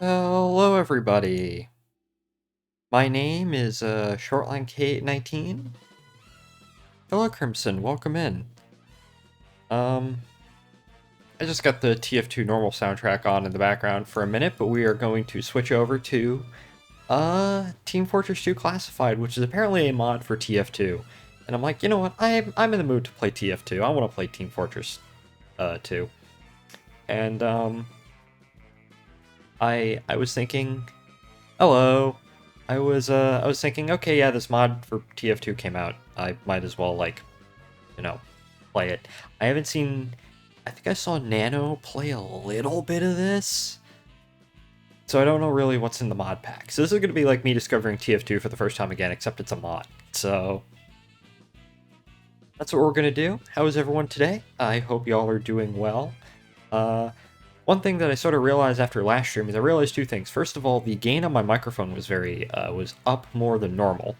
Hello, everybody. My name is Shortline K19. Hello, Crimson. Welcome in. Um, I just got the TF2 normal soundtrack on in the background for a minute, but we are going to switch over to Team Fortress 2 Classified, which is apparently a mod for TF2. And I'm like, you know what? I'm in the mood to play TF2. I want to play Team Fortress 2. And I was thinking, hello. I was thinking, okay, yeah, this mod for TF2 came out. I might as well play it. I haven't seen. I think I saw Nano play a little bit of this, so I don't know really what's in the mod pack. So this is gonna be like me discovering TF2 for the first time again, except it's a mod. So that's what we're gonna do. How is everyone today? I hope y'all are doing well. One thing that I sort of realized after last stream is I realized two things. First of all, the gain on my microphone was was up more than normal,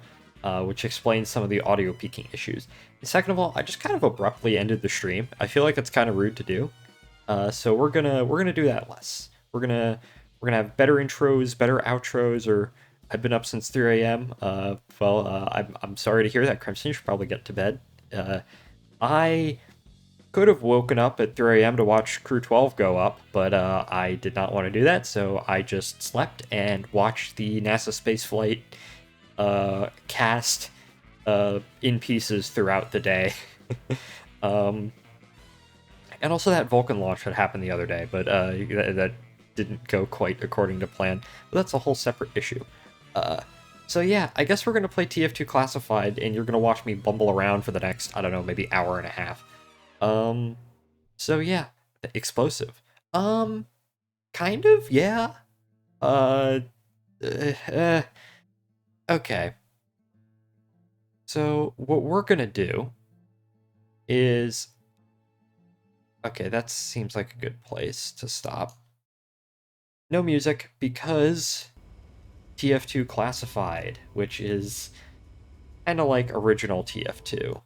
which explains some of the audio peaking issues. And second of all, I just kind of abruptly ended the stream. I feel like that's kind of rude to do, so we're gonna do that less. We're gonna have better intros, better outros. Or I've been up since 3 a.m. I'm sorry to hear that, Crimson. You should probably get to bed. I could have woken up at 3 a.m. to watch Crew 12 go up, but I did not want to do that, so I just slept and watched the NASA spaceflight cast in pieces throughout the day. And also that Vulcan launch that happened the other day, but that didn't go quite according to plan. But that's a whole separate issue. So yeah, I guess we're going to play TF2 Classified, and you're going to watch me bumble around for the next, I don't know, maybe hour and a half. So yeah, explosive. Kind of, yeah. Uh, okay. So what we're gonna do is, okay, that seems like a good place to stop. No music, because TF2 Classified, which is kind of like original TF2,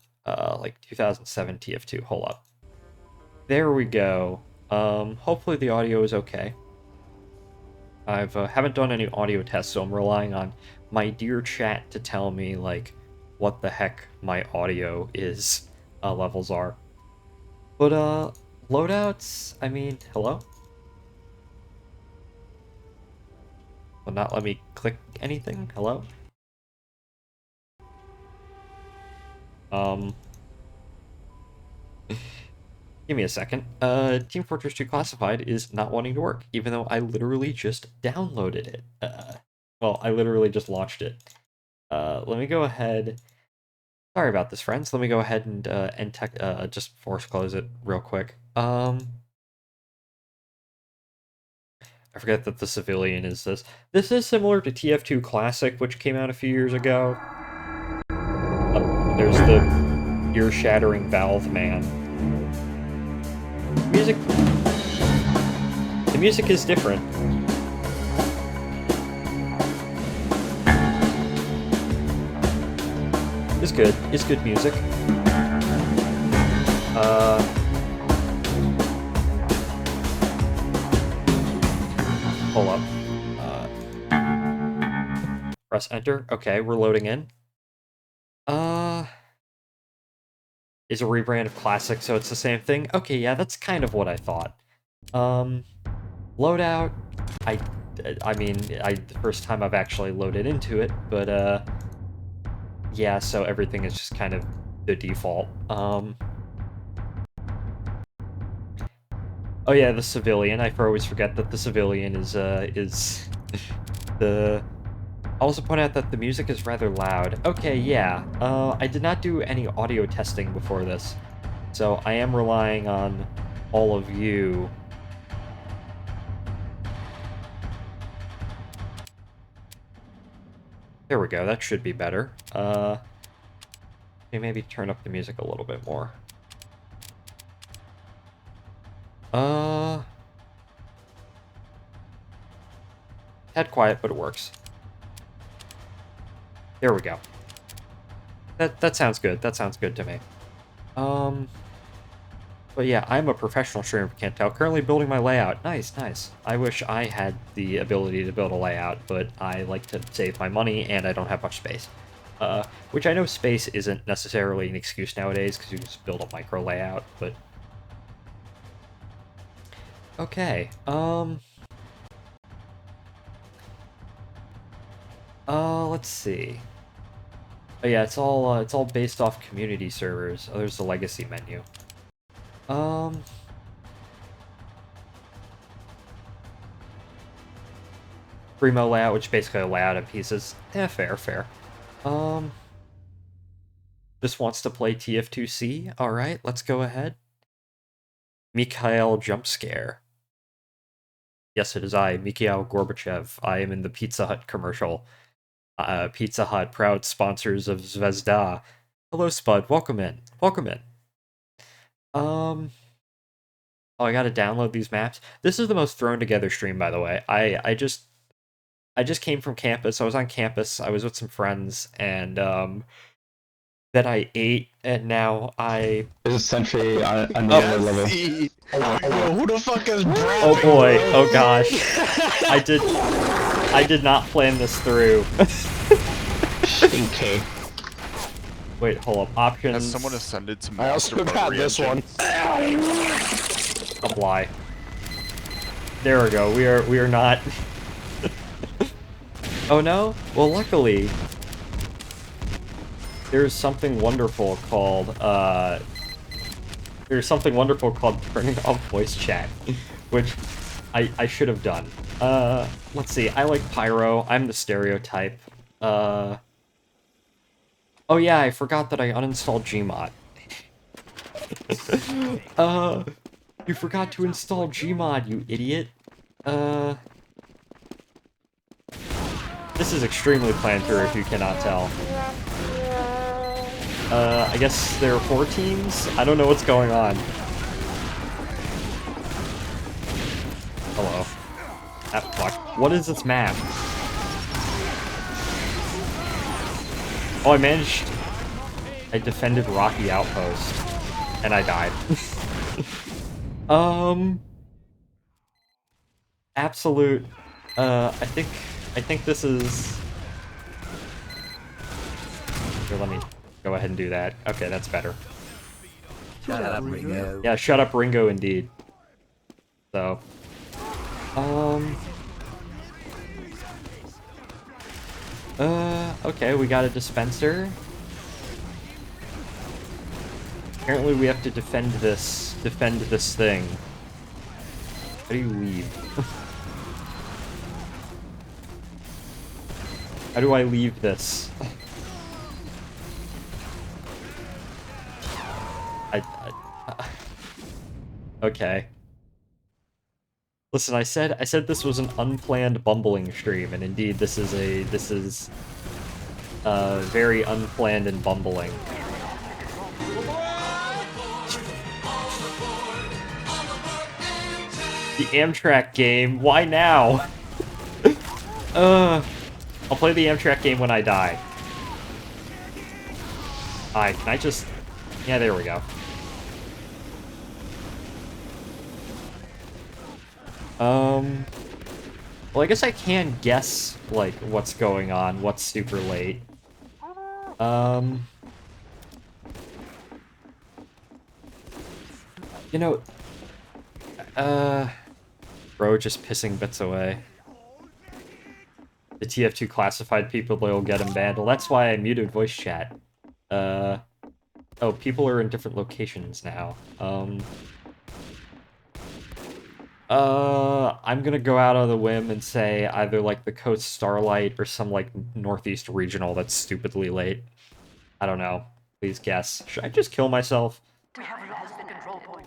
like 2007 TF2. Hold up. There we go. Hopefully the audio is okay. I've haven't done any audio tests, so I'm relying on my dear chat to tell me like what the heck my audio is levels are. But loadouts, I mean, hello? Will not let me click anything. Hello? Um Give me a second. Team Fortress 2 Classified is not wanting to work, even though I literally just downloaded it. Well, I literally just launched it. Let me go ahead. Sorry about this, friends. Let me go ahead and just force close it real quick. I forget that the civilian is this. This is similar to TF2 Classic, which came out a few years ago. There's the ear-shattering Valve Man. Music. The music is different. It's good. It's good music. Hold up. Press enter. Okay, we're loading in. Is a rebrand of Classic, so it's the same thing? Okay, yeah, that's kind of what I thought. Loadout. I mean, the first time I've actually loaded into it, but yeah, so everything is just kind of the default. Oh yeah, the civilian. I always forget that the civilian is the. I'll also point out that the music is rather loud. Okay, yeah. I did not do any audio testing before this, so I am relying on all of you. There we go. That should be better. Maybe turn up the music a little bit more. Head quiet, but it works. There we go. That sounds good. That sounds good to me. But But yeah, I'm a professional streamer, if you can't tell. Currently building my layout. Nice, nice. I wish I had the ability to build a layout, but I like to save my money, and I don't have much space. Which I know space isn't necessarily an excuse nowadays, because you just build a micro layout, but... Okay, let's see. Oh yeah, it's all based off community servers. Oh, there's the legacy menu. Primo layout, which is basically a layout of pieces. Fair, fair. Just wants to play TF2C. Alright, let's go ahead. Mikhail Jump Scare. Yes, it is I, Mikhail Gorbachev. I am in the Pizza Hut commercial. Pizza Hut, proud sponsors of Zvezda. Hello, Spud. Welcome in. Welcome in. Oh, I gotta download these maps. This is the most thrown together stream, by the way. I just came from campus. I was on campus. I was with some friends, and then I ate, and now I... This is essentially another level. Bro, who the fuck is Brad? Oh boy, oh gosh. I did not plan this through. Okay. Wait, hold up. Options. Has someone ascended to I also got this one. Apply. There we go. We are not... Oh no? Well, luckily, there's something wonderful called, turning off voice chat, which I should have done. Let's see, I like Pyro, I'm the stereotype. Oh yeah, I forgot that I uninstalled Gmod. You forgot to install Gmod, you idiot. This is extremely planned through, if you cannot tell. I guess there are 4 teams? I don't know what's going on. Hello. Fuck. What is this map? Oh, I managed... I defended Rocky Outpost. And I died. Absolute... I think this is... Here, let me go ahead and do that. Okay, that's better. Shut up, Ringo. Yeah, shut up, Ringo, indeed. So... Okay, we got a dispenser. Apparently we have to defend this thing. How do you leave? How do I leave this? Okay. Listen, I said this was an unplanned bumbling stream, and indeed this is very unplanned and bumbling. The Amtrak game, why now? I'll play the Amtrak game when I die. Alright, can I just... Yeah, there we go. Well, I guess I can guess, like, what's going on, what's super late. You know... Bro, just pissing bits away. The TF2 classified people, they'll get him banned. Well, that's why I muted voice chat. Oh, people are in different locations now. I'm gonna go out on the whim and say either, like, the Coast Starlight or some, like, Northeast Regional that's stupidly late. I don't know. Please guess. Should I just kill myself? We have lost the control point.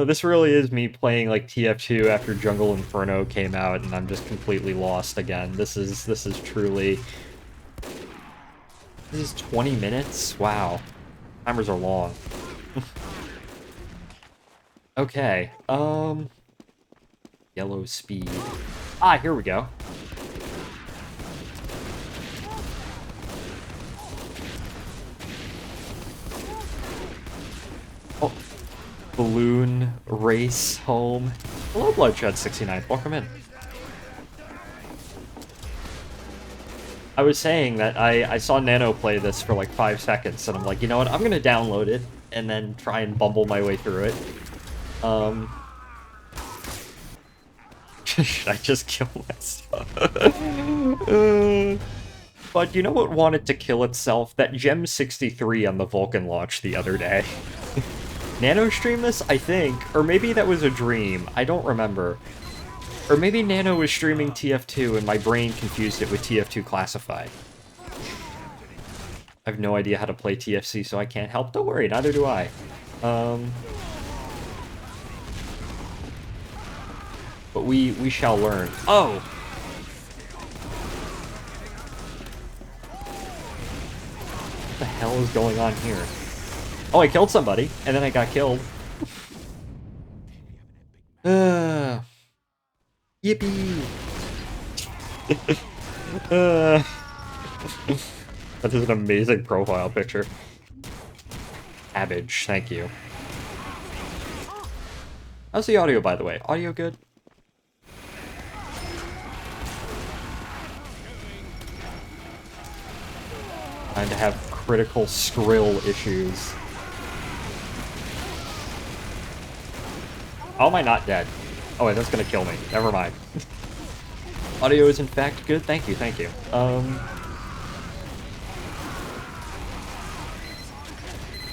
This really is me playing, like, TF2 after Jungle Inferno came out, and I'm just completely lost again. This is truly... This is 20 minutes? Wow. Timers are long. Okay, yellow speed. Ah, here we go. balloon race home. Hello, Bloodshed69. Welcome in. I was saying that I saw Nano play this for like 5 seconds, and I'm like, you know what? I'm gonna download it and then try and bumble my way through it. Should I just kill myself? But you know what wanted to kill itself? That Gem 63 on the Vulcan launch the other day. Nano streamed this, I think, or maybe that was a dream. I don't remember. Or maybe Nano was streaming TF2 and my brain confused it with TF2 Classified. I have no idea how to play TFC, so I can't help. Don't worry, neither do I. But we shall learn. Oh! What the hell is going on here? Oh, I killed somebody, and then I got killed. Yippee! That is an amazing profile picture. Cabbage, thank you. How's the audio, by the way? Audio good? Trying to have critical Skrill issues. How am I not dead? Oh wait, that's gonna kill me. Never mind. Audio is in fact good. Thank you, thank you.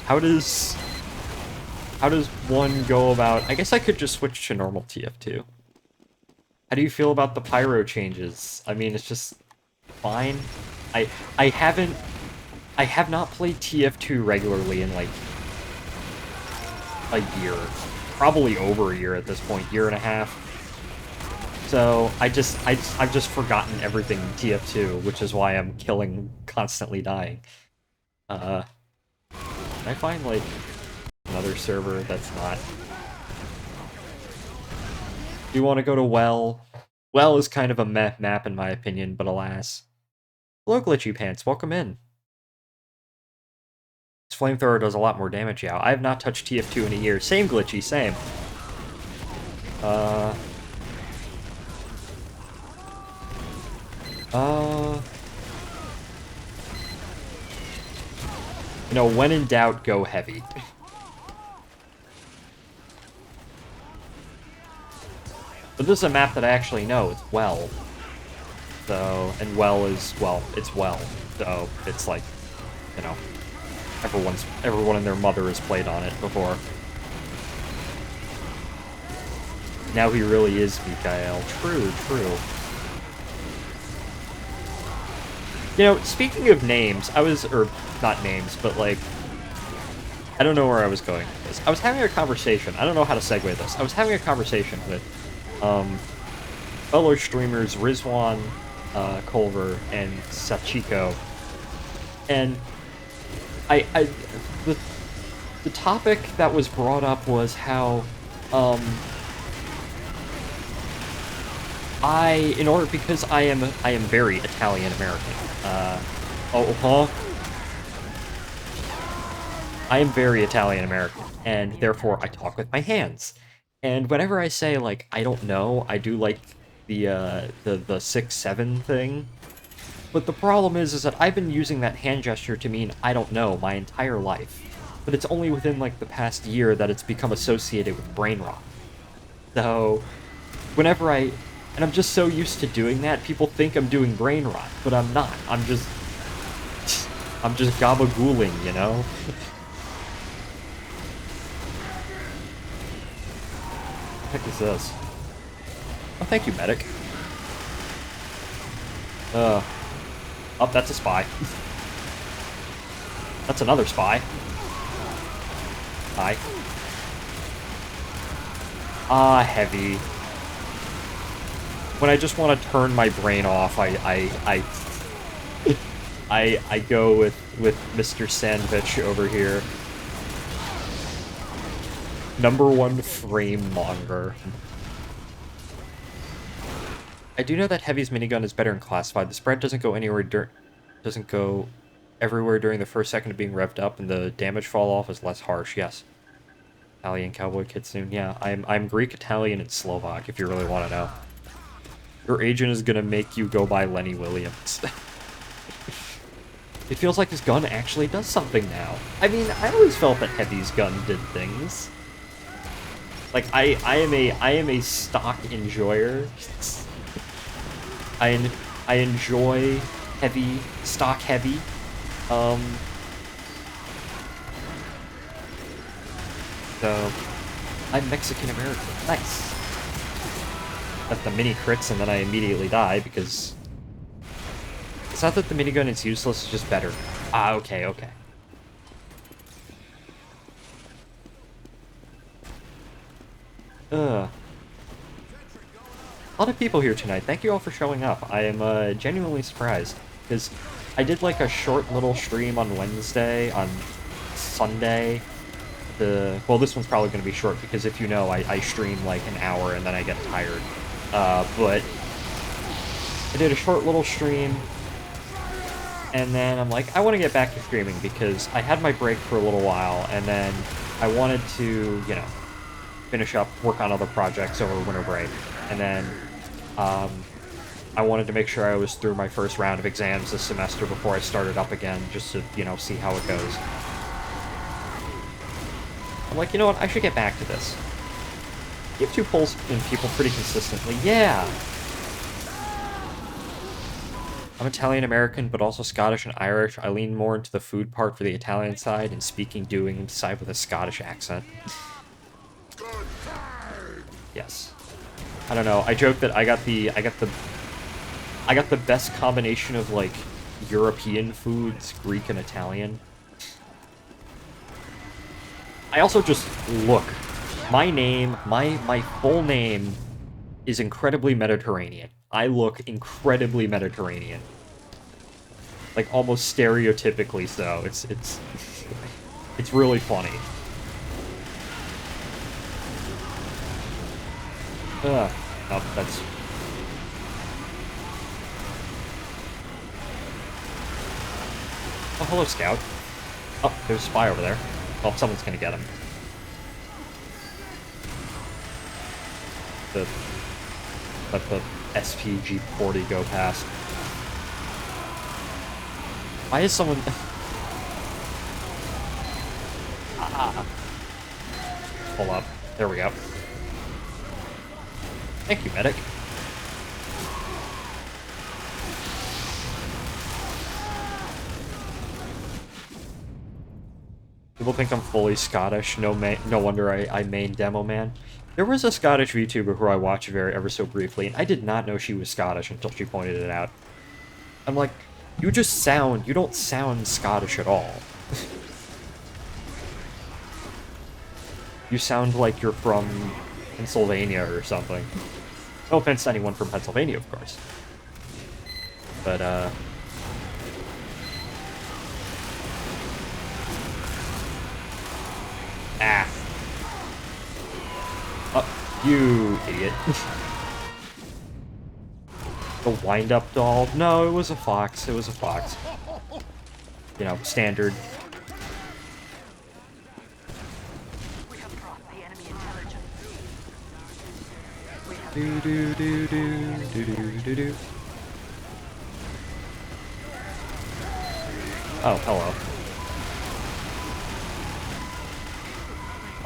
How does one go about... I guess I could just switch to normal TF2. How do you feel about the pyro changes? I mean, it's just fine. I have not played TF2 regularly in like a year. Probably over a year at this point, year and a half. So I've just forgotten everything in TF2, which is why I'm constantly dying. Can I find like another server that's not... Do you want to go to Well? Well is kind of a meh map in my opinion, but alas. Hello, Glitchy Pants, welcome in. This flamethrower does a lot more damage, yeah. I have not touched TF2 in a year. Same, Glitchy, same. You know, when in doubt, go heavy. But this is a map that I actually know. It's Well. So, and Well is, well, it's Well. So, it's like, you know, everyone and their mother has played on it before. Now he really is Mikael. True, true. You know, speaking of names, or not names, but like, I don't know where I was going with this. I was having a conversation. I don't know how to segue this. I was having a conversation with fellow streamers Rizwan, Culver, and Sachiko. And the topic that was brought up was how because I am very Italian American. I am very Italian American, and therefore I talk with my hands. And whenever I say like I don't know, I do like the 6-7 thing. But the problem is that I've been using that hand gesture to mean I don't know my entire life. But it's only within like the past year that it's become associated with brain rot. So whenever and I'm just so used to doing that, people think I'm doing brain rot, but I'm not. I'm just gabagooling, you know? What the heck is this? Oh, thank you, medic. Oh, that's a spy. That's another spy. Hi. Ah, heavy. When I just want to turn my brain off, I go with Mr. Sandwich over here. #1 frame monger. I do know that Heavy's minigun is better in Classified. The spread doesn't go everywhere during the first second of being revved up, and the damage fall off is less harsh. Yes. Italian cowboy kitsune. Yeah, I'm Greek, Italian, and Slovak, if you really want to know. Your agent is gonna make you go buy Lenny Williams. It feels like his gun actually does something now. I mean, I always felt that Heavy's gun did things. Like, I am a stock enjoyer. I enjoy heavy, stock heavy. So, I'm Mexican American. Nice. That's the mini crits, and then I immediately die because it's not that the minigun is useless; it's just better. Ah, okay, okay. A lot of people here tonight. Thank you all for showing up. I am genuinely surprised because I did like a short little stream on Wednesday, on Sunday. Well, this one's probably going to be short because if you know, I stream like an hour and then I get tired. But I did a short little stream, and then I'm like, I want to get back to streaming because I had my break for a little while, and then I wanted to, you know, finish up, work on other projects over winter break, and then I wanted to make sure I was through my first round of exams this semester before I started up again, just to, you know, see how it goes. I'm like, you know what, I should get back to this. Give 2 polls in people pretty consistently. Yeah! I'm Italian-American, but also Scottish and Irish. I lean more into the food part for the Italian side, and speaking, doing side with a Scottish accent. Yes. I don't know, I joke that I got the best combination of, like, European foods, Greek and Italian. I also just look. My name, my full name is incredibly Mediterranean. I look incredibly Mediterranean. Like, almost stereotypically so. It's really funny. Oh, that's... Oh, hello, Scout. Oh, there's a spy over there. Well, someone's gonna get him. Let the SPG-40 go past. Why is someone... Pull up. There we go. Thank you, medic. People think I'm fully Scottish. No wonder I main Demo Man. There was a Scottish VTuber who I watched ever so briefly, and I did not know she was Scottish until she pointed it out. I'm like, you don't sound Scottish at all. You sound like you're from Pennsylvania or something. No offense to anyone from Pennsylvania, of course. But, Ah. Oh, you idiot. The wind-up doll? No, it was a fox. It was a fox. You know, standard. We have dropped the enemy intelligence. Do do do do do do do do. Oh, hello.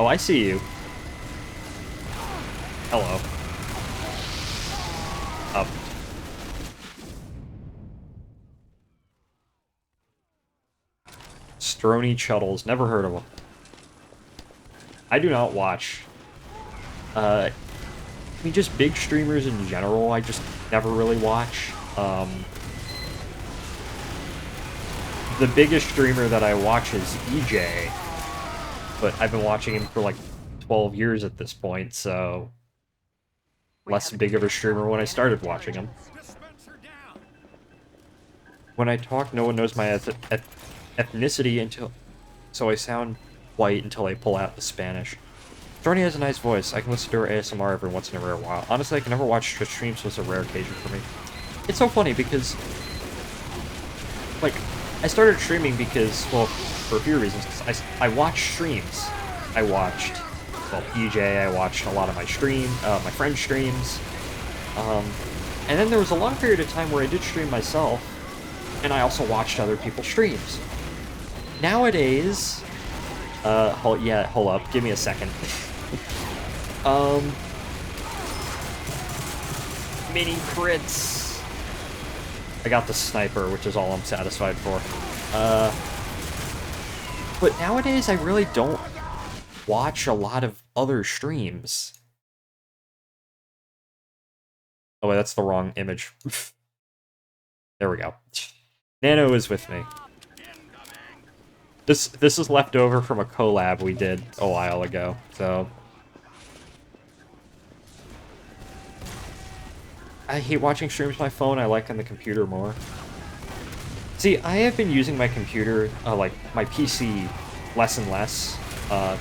Oh, I see you. Hello. Up. Strony Chuddles. Never heard of them. I do not watch. I mean, just big streamers in general, I just never really watch. The biggest streamer that I watch is EJ. But I've been watching him for like 12 years at this point, so less big of a streamer when I started watching him. When I talk, no one knows my ethnicity until, so I sound white until I pull out the Spanish. Storny has a nice voice. I can listen to her ASMR every once in a rare while. Honestly, I can never watch Twitch streams, so it's a rare occasion for me. It's so funny because, like, I started streaming because, well, for a few reasons. I watched streams. I watched well, PJ, I watched a lot of my friend's streams. And then there was a long period of time where I did stream myself, and I also watched other people's streams. Nowadays, hold up, give me a second. Mini crits. I got the sniper, which is all I'm satisfied for. But nowadays, I really don't watch a lot of other streams. Oh, wait, that's the wrong image. There we go. Nano is with me. This is left over from a collab we did a while ago, so... I hate watching streams on my phone. I like on the computer more. See, I have been using my computer, like, my PC less and less,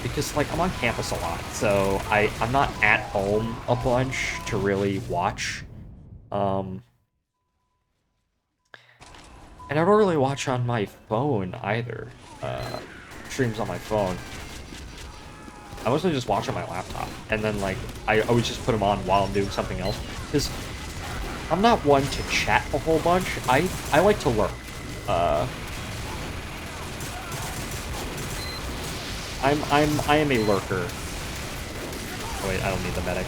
because, like, I'm on campus a lot, so I'm not at home a bunch to really watch. And I don't really watch on my phone either, streams on my phone. I mostly just watch on my laptop, and then, like, I always just put them on while I'm doing something else, because I'm not one to chat a whole bunch. I like to lurk. I am a lurker. Oh, wait, I don't need the medic.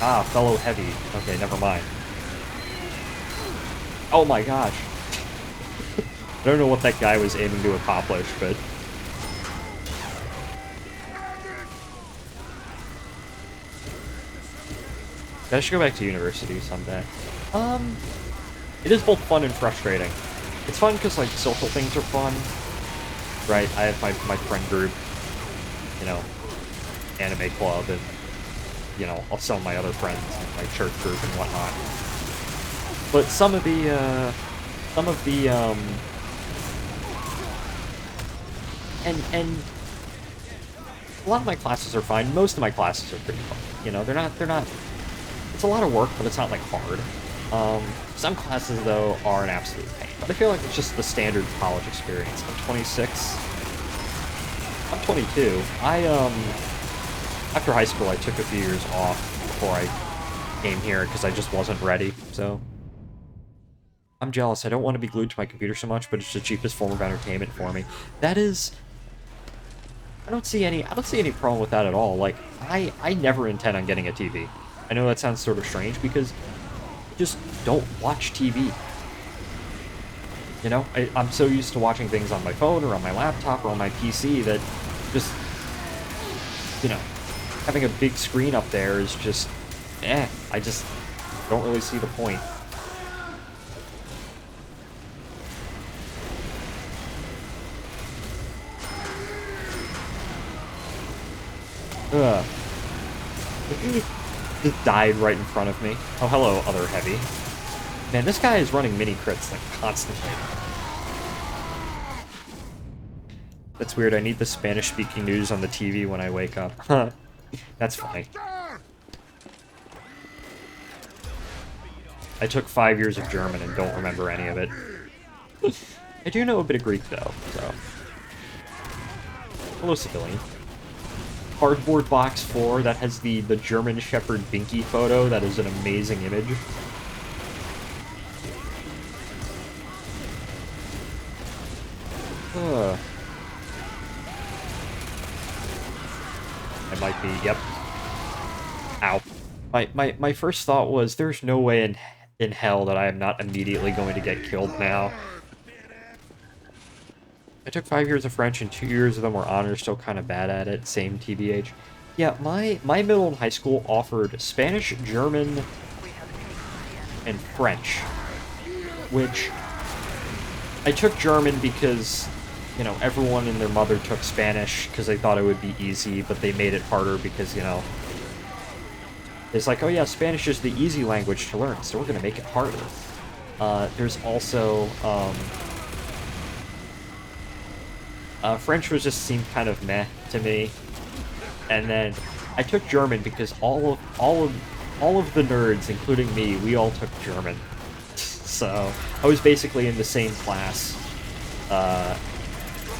Ah, fellow heavy. Okay, never mind. Oh my gosh. I don't know what that guy was aiming to accomplish, but... I should go back to university someday. It is both fun and frustrating. It's fun because, like, social things are fun, right? I have my friend group, you know, anime club, and, you know, some of my other friends, my church group and whatnot. But some of the, and a lot of my classes are fine. Most of my classes are pretty fun. You know, they're not, it's a lot of work, but it's not, like, hard. Some classes, though, are an absolute pain. But I feel like it's just the standard college experience. I'm 26. I'm 22. After high school, I took a few years off before I came here, because I just wasn't ready, so... I'm jealous. I don't want to be glued to my computer so much, but it's the cheapest form of entertainment for me. That is... I don't see any problem with that at all. Like, I never intend on getting a TV. I know that sounds sort of strange, because I just don't watch TV. You know? I'm so used to watching things on my phone, or on my laptop, or on my PC, that just, you know, having a big screen up there is just, I just don't really see the point. Ugh. Just died right in front of me. Oh, hello, other heavy. Man, this guy is running mini crits, like, constantly. That's weird. I need the Spanish-speaking news on the TV when I wake up. Huh. That's funny. I took 5 years of German and don't remember any of it. I do know a bit of Greek, though, so... Hello, civilian. Cardboard Box 4, that has the German Shepherd Binky photo. That is an amazing image. I might be, yep. Ow. My first thought was, there's no way in hell that I am not immediately going to get killed now. I took 5 years of French and 2 years of them were honors, still kind of bad at it, same TBH. Yeah, my middle and high school offered Spanish, German, and French, which I took German because, you know, everyone and their mother took Spanish because they thought it would be easy, but they made it harder because, you know, it's like, oh yeah, Spanish is the easy language to learn, so we're going to make it harder. There's also, French just seemed kind of meh to me, and then I took German because all of the nerds, including me, we all took German. So I was basically in the same class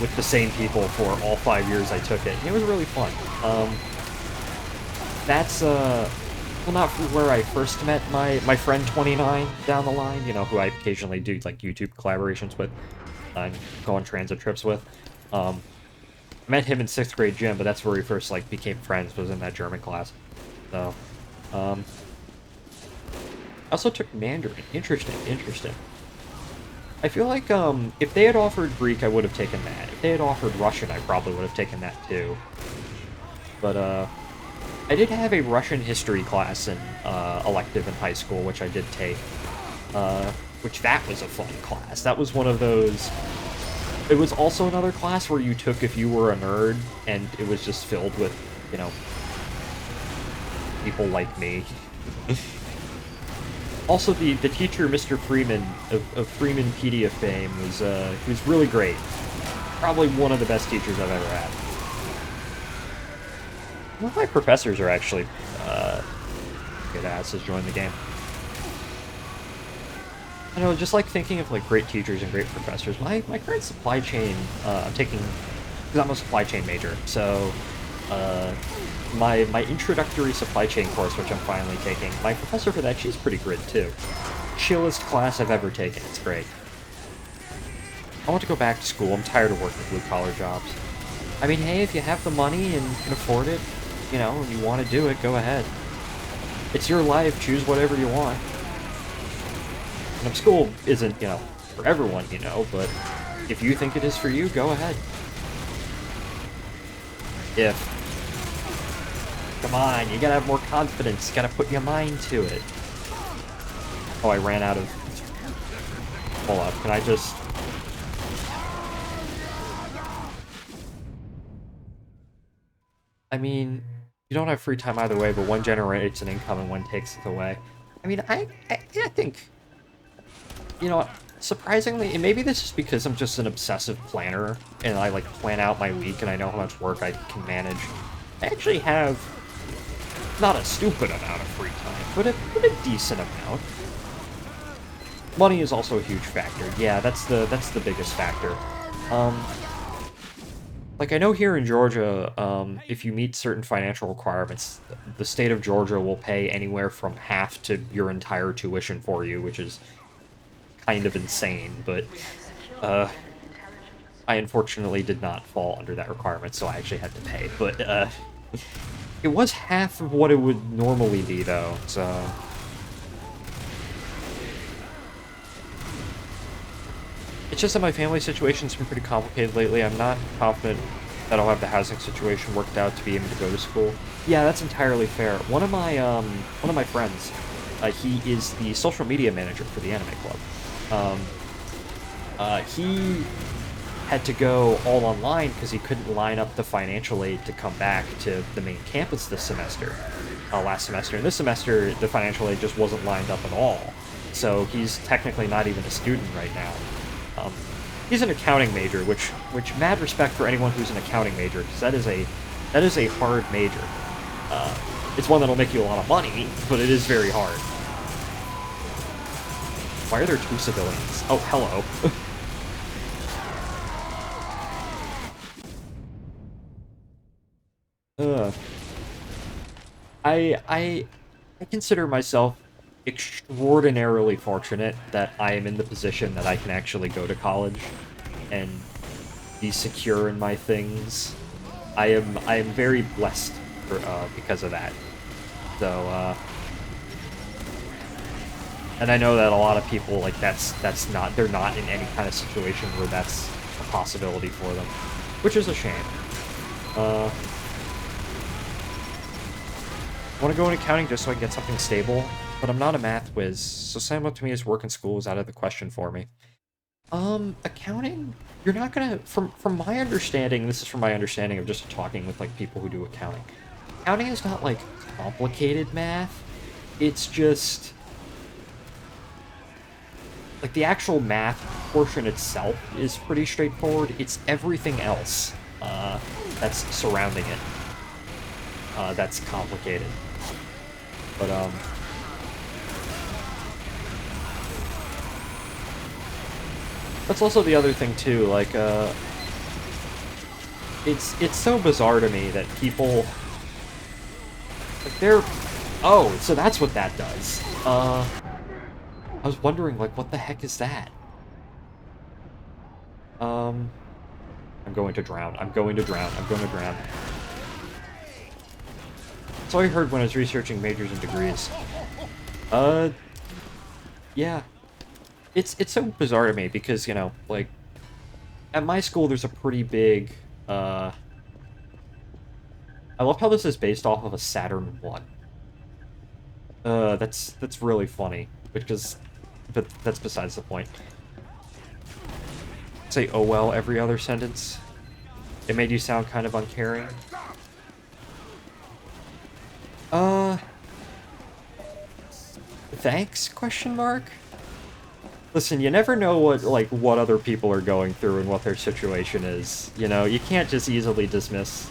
with the same people for all 5 years I took it. And it was really fun. That's, well, not where I first met my friend 29 down the line, you know, who I occasionally do, like, YouTube collaborations with, and go on transit trips with. I met him in 6th grade gym, but that's where we first, like, became friends, was in that German class. So, I also took Mandarin. Interesting, interesting. I feel like, if they had offered Greek, I would have taken that. If they had offered Russian, I probably would have taken that, too. But, I did have a Russian history class in, elective in high school, which I did take. Which that was a fun class. That was one of those... It was also another class where you took if you were a nerd, and it was just filled with, you know, people like me. Also, the teacher, Mr. Freeman, of Freemanpedia fame, was really great. Probably one of the best teachers I've ever had. One of my professors are actually good asses join the game. I know, just like thinking of like great teachers and great professors. My current supply chain, I'm taking, because I'm a supply chain major, so my introductory supply chain course, which I'm finally taking, my professor for that, she's pretty good too. Chillest class I've ever taken. It's great. I want to go back to school. I'm tired of working blue-collar jobs. I mean, hey, if you have the money and can afford it, you know, and you want to do it, go ahead. It's your life. Choose whatever you want. And school isn't, you know, for everyone, you know, but if you think it is for you, go ahead. Come on, you gotta have more confidence. You gotta put your mind to it. Oh, I ran out of... Hold up, can I just... I mean, you don't have free time either way, but one generates an income and one takes it away. I mean, I think... You know, surprisingly, and maybe this is because I'm just an obsessive planner, and I, like, plan out my week, and I know how much work I can manage. I actually have not a stupid amount of free time, but a decent amount. Money is also a huge factor. Yeah, that's the biggest factor. Like, I know here in Georgia, if you meet certain financial requirements, the state of Georgia will pay anywhere from half to your entire tuition for you, which is kind of insane, but I unfortunately did not fall under that requirement, so I actually had to pay. But it was half of what it would normally be, though, so... It's just that my family situation's been pretty complicated lately. I'm not confident that I'll have the housing situation worked out to be able to go to school. Yeah, that's entirely fair. One of my friends, he is the social media manager for the anime club. He had to go all online because he couldn't line up the financial aid to come back to the main campus this semester, last semester. And this semester, the financial aid just wasn't lined up at all. So he's technically not even a student right now. He's an accounting major, which mad respect for anyone who's an accounting major, because that is a hard major. It's one that'll make you a lot of money, but it is very hard. Why are there 2 civilians? Oh, hello. I consider myself extraordinarily fortunate that I am in the position that I can actually go to college and be secure in my things. I am very blessed for, because of that. So, and I know that a lot of people, like, they're not in any kind of situation where that's a possibility for them, which is a shame. I want to go in accounting just so I can get something stable, but I'm not a math whiz, so saying what to me is work in school is out of the question for me. Accounting, you're not gonna, from my understanding, this is from my understanding of just talking with, like, people who do accounting. Accounting is not, like, complicated math, it's just... Like, the actual math portion itself is pretty straightforward. It's everything else that's surrounding it that's complicated. But, that's also the other thing, too. Like, it's so bizarre to me that people, like, they're... Oh, so that's what that does. I was wondering, like, what the heck is that? I'm going to drown. I'm going to drown. I'm going to drown. That's all I heard when I was researching majors and degrees. Yeah. It's so bizarre to me because, you know, like, at my school there's a pretty big, I love how this is based off of a Saturn 1. That's really funny, but that's besides the point. Say, oh well, every other sentence. It made you sound kind of uncaring. Thanks, question mark? Listen, you never know what other people are going through and what their situation is. You know, you can't just easily dismiss,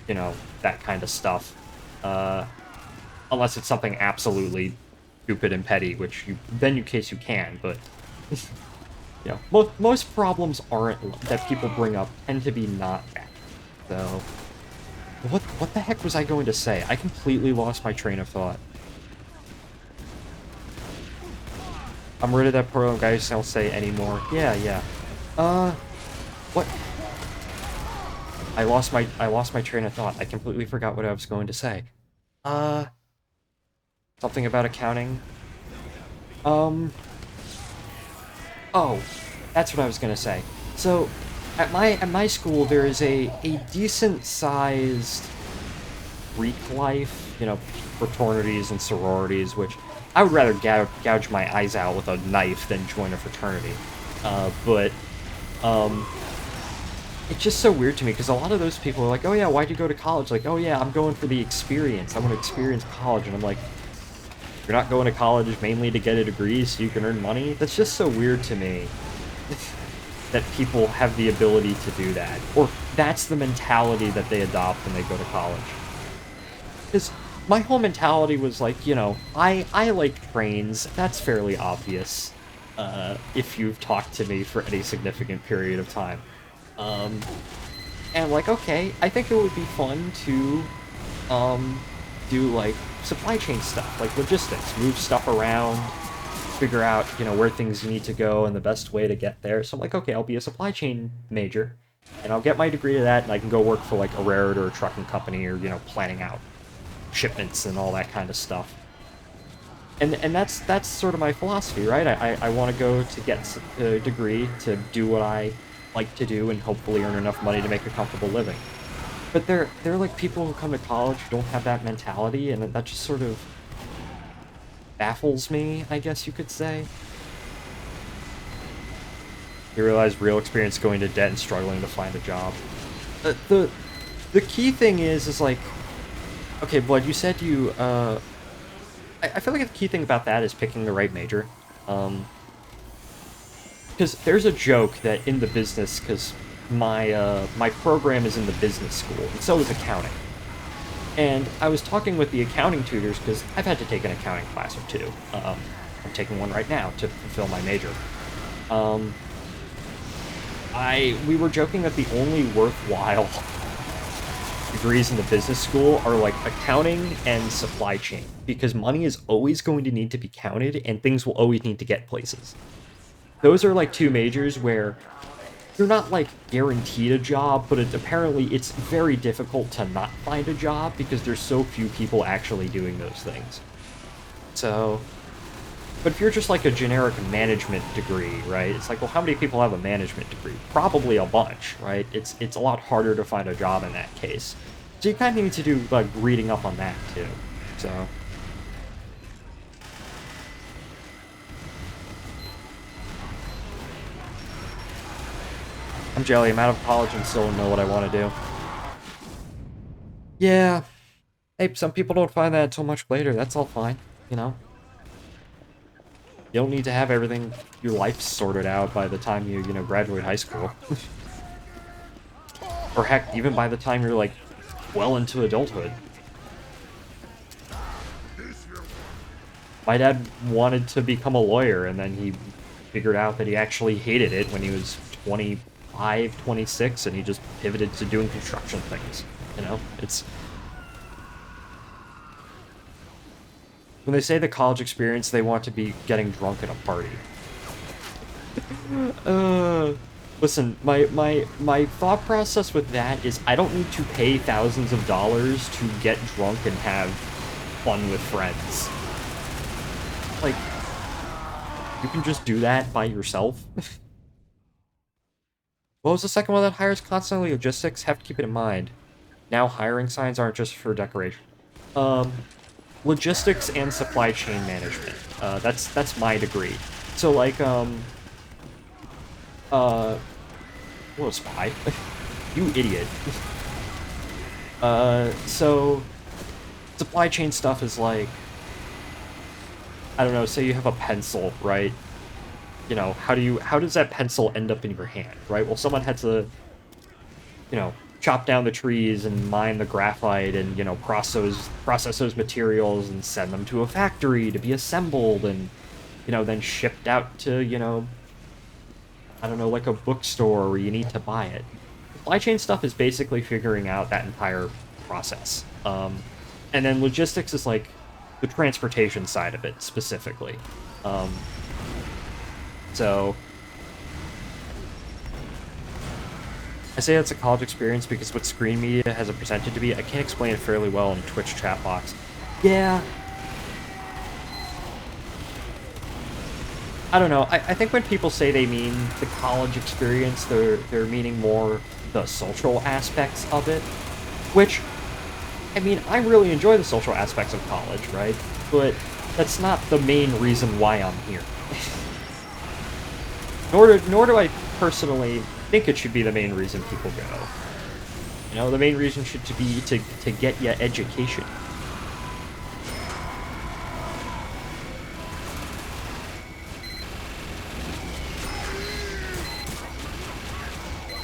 you know, that kind of stuff. Unless it's something absolutely stupid and petty, which in case you can, but... You know, most problems aren't that people bring up tend to be not that. So, what the heck was I going to say? I completely lost my train of thought. I'm rid of that program guy who don't say anymore. Yeah. What? I lost my train of thought. I completely forgot what I was going to say. Something about accounting. Oh, that's what I was gonna say. So, at my school, there is a decent-sized Greek life, you know, fraternities and sororities, which I would rather gouge my eyes out with a knife than join a fraternity. It's just so weird to me, because a lot of those people are like, oh yeah, why'd you go to college? Like, oh yeah, I'm going for the experience. I want to experience college. And I'm like, you're not going to college mainly to get a degree so you can earn money? That's just so weird to me that people have the ability to do that. Or that's the mentality that they adopt when they go to college. Because my whole mentality was like, you know, I like trains. That's fairly obvious if you've talked to me for any significant period of time. And like, okay, I think it would be fun to do like supply chain stuff, like logistics, move stuff around, figure out, you know, where things need to go and the best way to get there. So I'm like, okay, I'll be a supply chain major, and I'll get my degree to that, and I can go work for like a railroad or a trucking company, or, you know, planning out shipments and all that kind of stuff. And that's sort of my philosophy, right? I want to go to get a degree to do what I like to do and hopefully earn enough money to make a comfortable living. But they're like people who come to college who don't have that mentality, and that just sort of baffles me, I guess you could say. You realize real experience going to debt and struggling to find a job. The key thing is like, okay, Blood, you said you, I feel like the key thing about that is picking the right major. Because there's a joke that in the business, because my program is in the business school, and so is accounting. And I was talking with the accounting tutors, because I've had to take an accounting class or two. I'm taking one right now to fulfill my major. We were joking that the only worthwhile degrees in the business school are like accounting and supply chain, because money is always going to need to be counted and things will always need to get places. Those are like two majors where you're not like guaranteed a job, but apparently it's very difficult to not find a job because there's so few people actually doing those things. So, but if you're just like a generic management degree, right? It's like, well, how many people have a management degree? Probably a bunch, right? It's a lot harder to find a job in that case. So you kind of need to do like reading up on that too. So. I'm jelly. I'm out of college and still don't know what I want to do. Yeah. Hey, some people don't find that until much later. That's all fine, you know? You don't need to have everything, your life sorted out by the time you graduate high school. Or heck, even by the time you're, like, well into adulthood. My dad wanted to become a lawyer, and then he figured out that he actually hated it when he was 25 25, 26, and he just pivoted to doing construction things. You know, it's... When they say the college experience, they want to be getting drunk at a party. Listen, my thought process with that is I don't need to pay thousands of dollars to get drunk and have fun with friends. Like, you can just do that by yourself. What was the second one that hires constantly? Logistics? Have to keep it in mind. Now hiring signs aren't just for decoration. Logistics and supply chain management. That's my degree. So like, what a spy. You idiot. So supply chain stuff is like, I don't know, say you have a pencil, right? You know, how does that pencil end up in your hand, right? Well, someone had to, you know, chop down the trees and mine the graphite and, you know, process those materials and send them to a factory to be assembled and, you know, then shipped out to, you know, I don't know, like a bookstore where you need to buy it. Supply chain stuff is basically figuring out that entire process. And then logistics is like the transportation side of it specifically. So I say that's a college experience because what screen media has it presented to be, I can't explain it fairly well in Twitch chat box. Yeah. I don't know. I think when people say they mean the college experience, they're meaning more the social aspects of it. Which, I mean, I really enjoy the social aspects of college, right? But that's not the main reason why I'm here. Nor do I personally think it should be the main reason people go. You know, the main reason should be to get your education.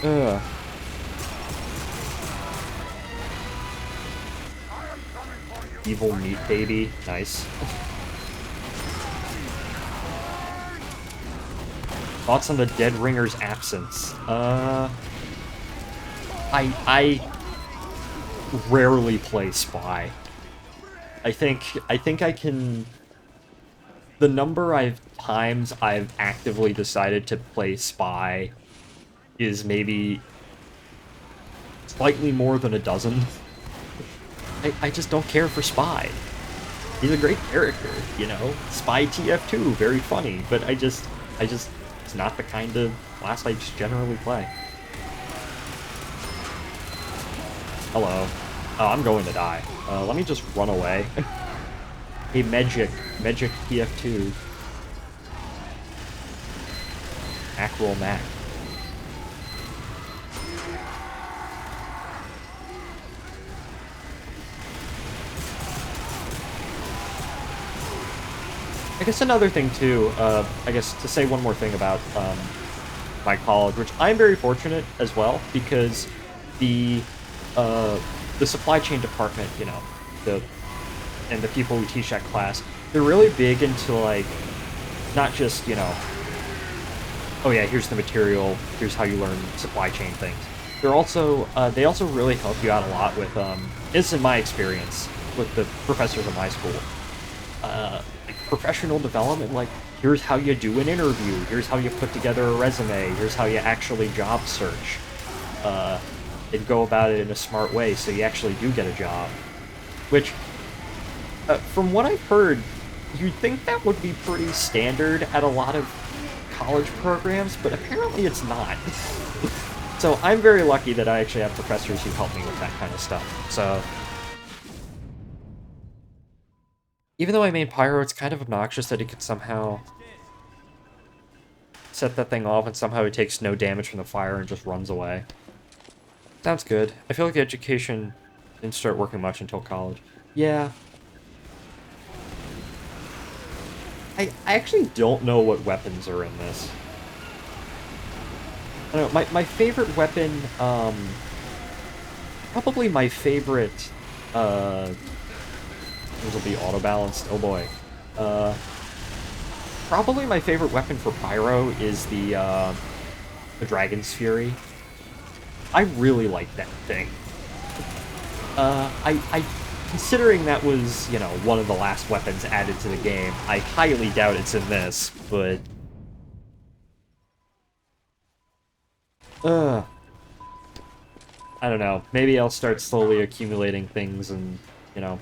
Ugh. Evil meat baby, nice. Thoughts on the Dead Ringer's absence? I rarely play Spy. I think I can... The number of times I've actively decided to play Spy is maybe slightly more than a dozen. I just don't care for Spy. He's a great character, you know? Spy TF2, very funny, but I just... It's not the kind of class I just generally play. Hello. Oh, I'm going to die. Let me just run away. Hey, Magic TF2. Macroll Mac. I guess another thing too, I guess to say one more thing about my college, which I'm very fortunate as well, because the supply chain department, you know, and the people who teach that class, they're really big into like, not just, you know, oh yeah, here's the material, here's how you learn supply chain things. They're also, they also really help you out a lot with, this is my experience with the professors at my school. Professional development, like, here's how you do an interview, here's how you put together a resume, here's how you actually job search, and go about it in a smart way so you actually do get a job. Which, from what I've heard, you'd think that would be pretty standard at a lot of college programs, but apparently it's not. So I'm very lucky that I actually have professors who help me with that kind of stuff, so... Even though I made Pyro, it's kind of obnoxious that he could somehow set that thing off and somehow it takes no damage from the fire and just runs away. Sounds good. I feel like the education didn't start working much until college. Yeah. I actually don't know what weapons are in this. I don't know, my favorite weapon, probably my favorite, this will be auto-balanced, oh boy. Probably my favorite weapon for Pyro is the the Dragon's Fury. I really like that thing. I considering that was, you know, one of the last weapons added to the game, I highly doubt it's in this, but... I don't know. Maybe I'll start slowly accumulating things and, you know,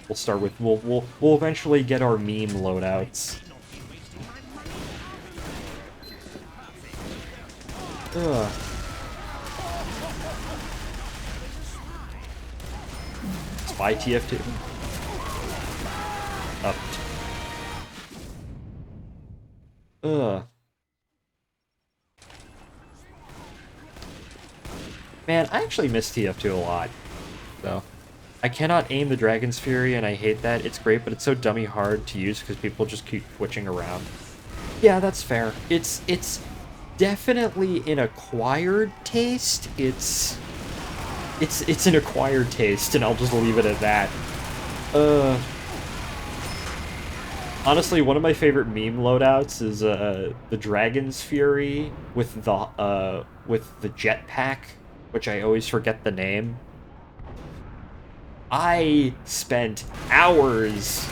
we'll start with... We'll eventually get our meme loadouts. Spy TF2. Up. Man, I actually miss TF2 a lot, though. I cannot aim the Dragon's Fury, and I hate that. It's great, but it's so dummy hard to use because people just keep switching around. Yeah, that's fair. It's definitely an acquired taste. It's an acquired taste, and I'll just leave it at that. Honestly, one of my favorite meme loadouts is the Dragon's Fury with the jetpack, which I always forget the name. I spent hours.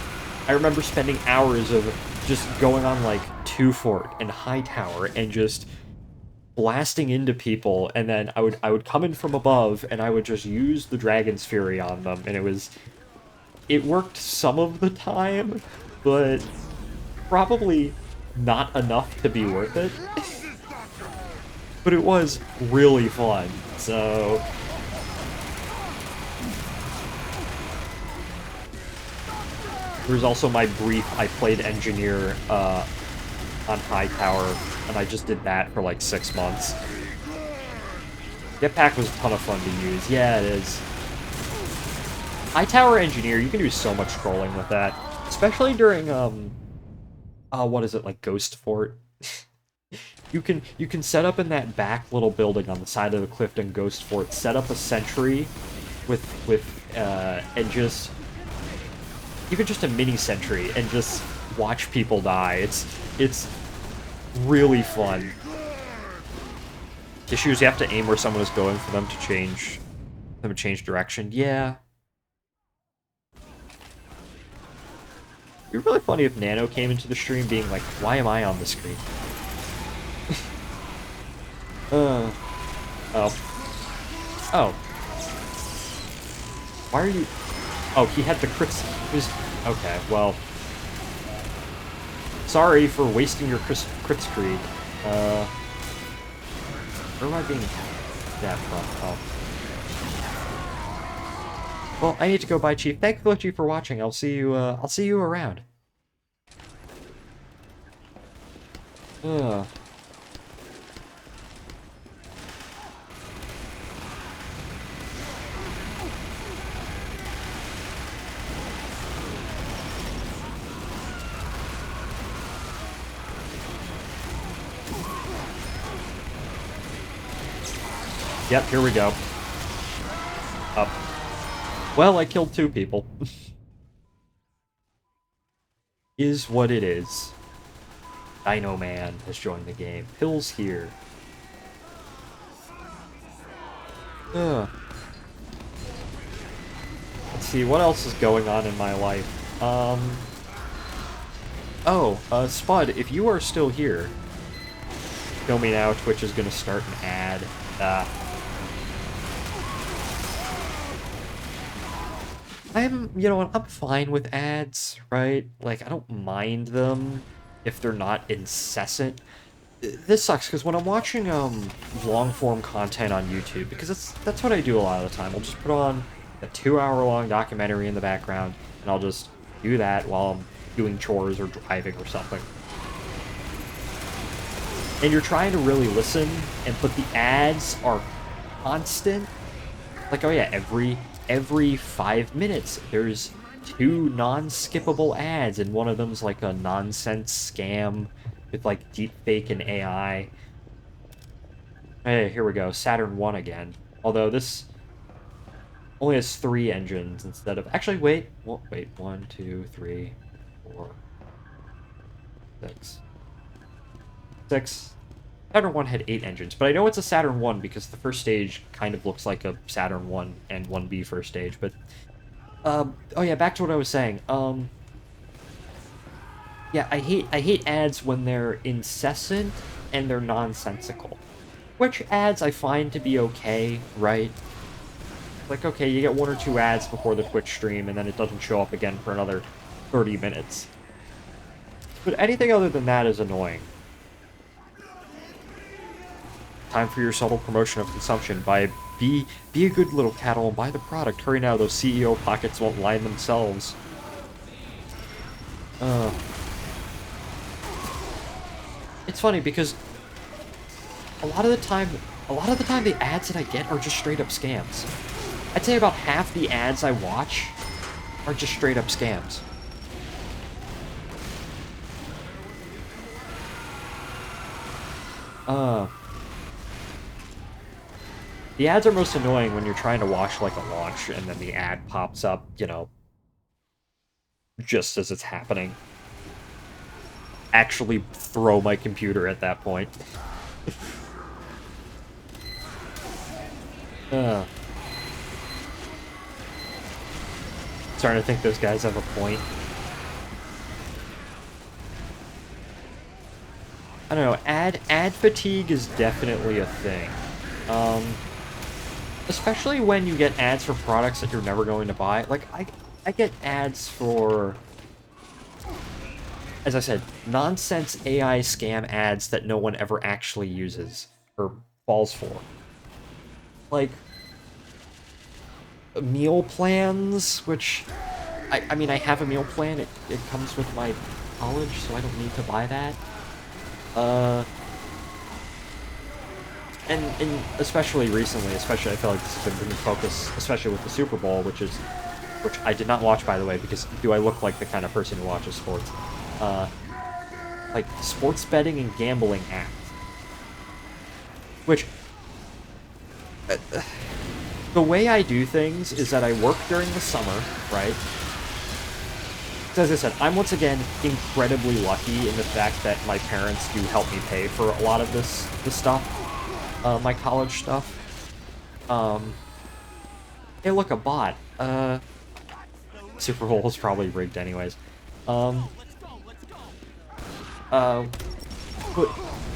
I remember spending hours of just going on like Two Fort and High Tower and just blasting into people, and then I would come in from above and I would just use the Dragon's Fury on them, and it worked some of the time, but probably not enough to be worth it. But it was really fun, so... There's also my brief, I played engineer on High Tower, and I just did that for like 6 months. Jetpack was a ton of fun to use. Yeah, it is. High Tower engineer, you can do so much trolling with that. Especially during, what is it, like Ghost Fort? You can set up in that back little building on the side of the cliff in Ghost Fort, set up a sentry and just... Even just a mini sentry and just watch people die. It's really fun. Issue is you have to aim where someone is going for them to change direction. Yeah. It'd be really funny if Nano came into the stream being like, why am I on the screen? Oh. Oh. Why are you... Oh, he had the crits... Okay, well... Sorry for wasting your crit screed. Where am I being that from? Oh. Well, I need to go bye, Chief. Thank you, Chief, for watching. I'll see you around. Yep, here we go. Up. Well, I killed 2 people. Is what it is. Dino Man has joined the game. Pill's here. Let's see, what else is going on in my life? Spud, if you are still here, kill me now, Twitch is gonna start an ad. I'm fine with ads, right? Like, I don't mind them if they're not incessant. This sucks, because when I'm watching, long-form content on YouTube, because that's what I do a lot of the time, I'll just put on a 2-hour-long documentary in the background, and I'll just do that while I'm doing chores or driving or something. And you're trying to really listen, but the ads are constant. Like, oh yeah, every 5 minutes, there's 2 non-skippable ads, and one of them's like a nonsense scam with like deepfake and AI. Hey, here we go, Saturn 1 again. Although this only has 3 engines instead of... Actually, wait. Well, wait, 1, 2, 3, 4, 6. 6. Saturn 1 had 8 engines, but I know it's a Saturn 1 because the first stage kind of looks like a Saturn 1 and 1B first stage, but... oh yeah, back to what I was saying. Yeah, I hate ads when they're incessant and they're nonsensical. Which ads I find to be okay, right? Like, okay, you get 1 or 2 ads before the Twitch stream, and then it doesn't show up again for another 30 minutes. But anything other than that is annoying. Time for your subtle promotion of consumption. Be a good little cattle and buy the product. Hurry now, those CEO pockets won't line themselves. It's funny because a lot of the time the ads that I get are just straight up scams. I'd say about half the ads I watch are just straight up scams. The ads are most annoying when you're trying to watch, like, a launch, and then the ad pops up, you know, just as it's happening. Actually throw my computer at that point. Starting to think those guys have a point. I don't know, ad fatigue is definitely a thing. Especially when you get ads for products that you're never going to buy. Like, I get ads for, as I said, nonsense AI scam ads that no one ever actually uses or falls for. Like, meal plans, which, I mean, I have a meal plan. It comes with my college, so I don't need to buy that. And especially recently, I feel like this has been bringing focus, especially with the Super Bowl, which I did not watch, by the way, because do I look like the kind of person who watches sports? Like, sports betting and gambling act. Which, the way I do things is that I work during the summer, right? So as I said, I'm once again incredibly lucky in the fact that my parents do help me pay for a lot of this stuff. My college stuff. Hey, look, a bot. Super Bowl is probably rigged anyways. But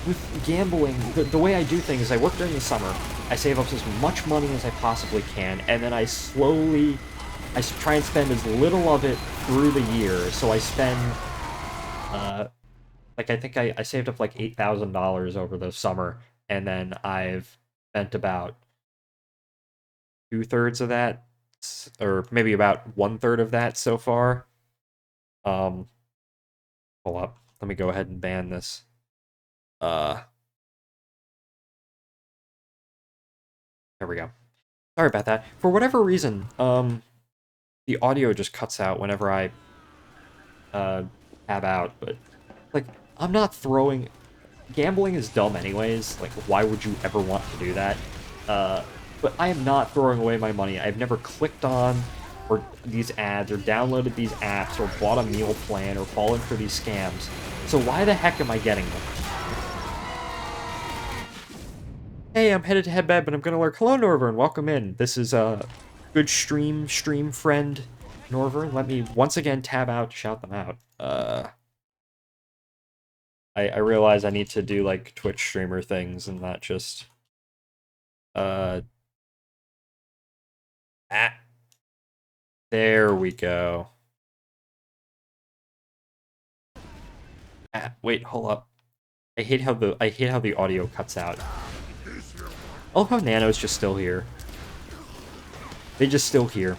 with gambling, the way I do things is I work during the summer, I save up as much money as I possibly can, and then I try and spend as little of it through the year, so I spend, like, I think I saved up like $8,000 over the summer, and then I've spent about 2/3 of that, or maybe about 1/3 of that so far. Hold up. Let me go ahead and ban this. There we go. Sorry about that. For whatever reason, the audio just cuts out whenever I tab out, but, like, I'm not throwing... Gambling is dumb anyways, like, why would you ever want to do that? But I am not throwing away my money. I've never clicked on or these ads, or downloaded these apps, or bought a meal plan, or fallen for these scams. So why the heck am I getting them? Hey, I'm headed to Headbed, but I'm gonna lurk. Hello, Norvern, welcome in. This is a good stream friend, Norvern. Let me once again tab out to shout them out. I realize I need to do, like, Twitch streamer things and not just... There we go. Wait, hold up. I hate how the audio cuts out. I love how Nano's just still here. They just still here.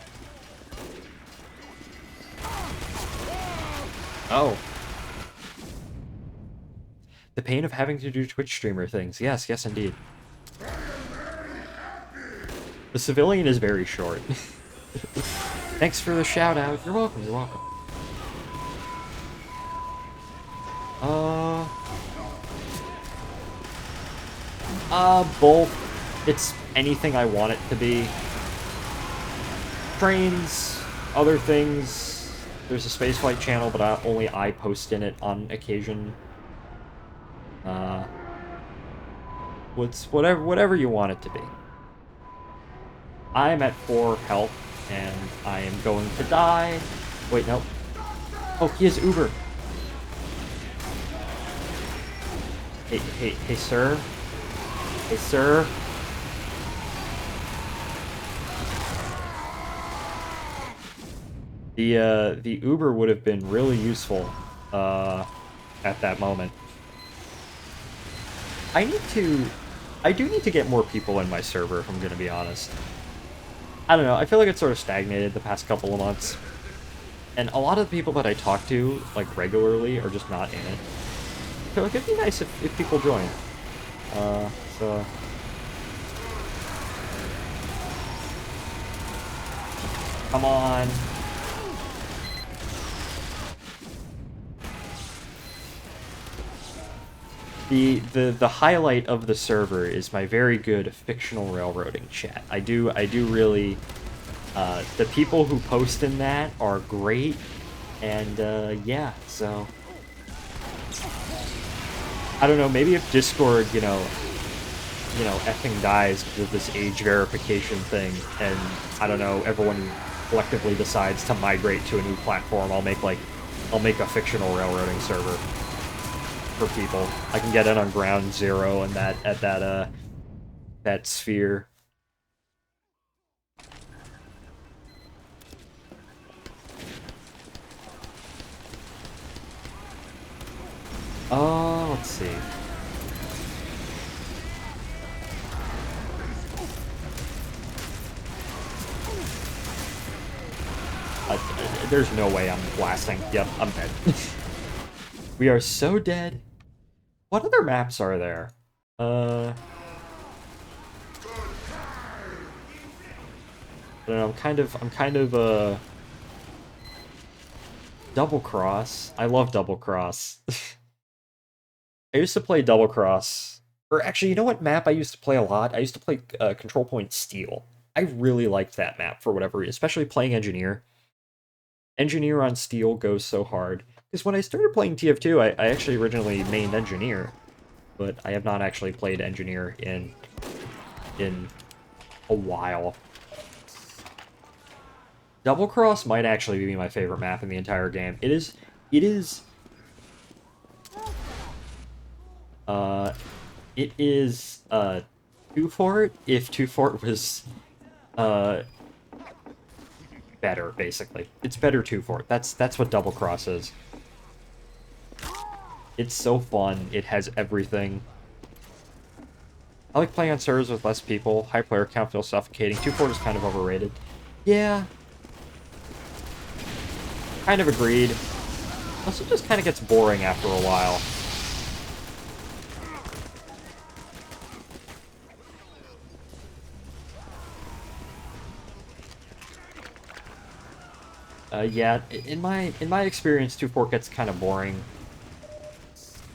Oh. The pain of having to do Twitch streamer things. Yes, yes, indeed. The civilian is very short. Thanks for the shout out. You're welcome, you're welcome. Both. It's anything I want it to be. Trains, other things. There's a spaceflight channel, but only I post in it on occasion. whatever you want it to be. I'm at 4 health, and I am going to die. Wait, no. Oh, he is Uber. Hey, sir. Hey, sir. The Uber would have been really useful, at that moment. I do need to get more people in my server, if I'm gonna be honest. I don't know, I feel like it's sort of stagnated the past couple of months. And a lot of the people that I talk to, like, regularly are just not in it. I feel like it'd be nice if people join. So... Come on. The highlight of the server is my very good fictional railroading chat. I do really... the people who post in that are great, and yeah, so... I don't know, maybe if Discord, you know, effing dies because of this age verification thing, and, I don't know, everyone collectively decides to migrate to a new platform, I'll make a fictional railroading server for people. I can get in on Ground Zero and that sphere. Oh, let's see. There's no way I'm blasting. Yep, I'm dead. We are so dead. What other maps are there? I don't know, I'm kind of Double Cross. I love Double Cross. I used to play Double Cross. Or actually, you know what map I used to play a lot? I used to play Control Point Steel. I really liked that map for whatever reason, especially playing Engineer. Engineer on Steel goes so hard. Because when I started playing TF2, I actually originally mained Engineer. But I have not actually played Engineer in a while. Double Cross might actually be my favorite map in the entire game. It is 2 Fort if 2 Fort was better, basically. It's better 2 Fort. That's what Double Cross is. It's so fun. It has everything. I like playing on servers with less people. High player count feels suffocating. 2 Fort is kind of overrated. Yeah. Kind of agreed. Also just kind of gets boring after a while. Yeah, in my experience, 2 Fort gets kind of boring.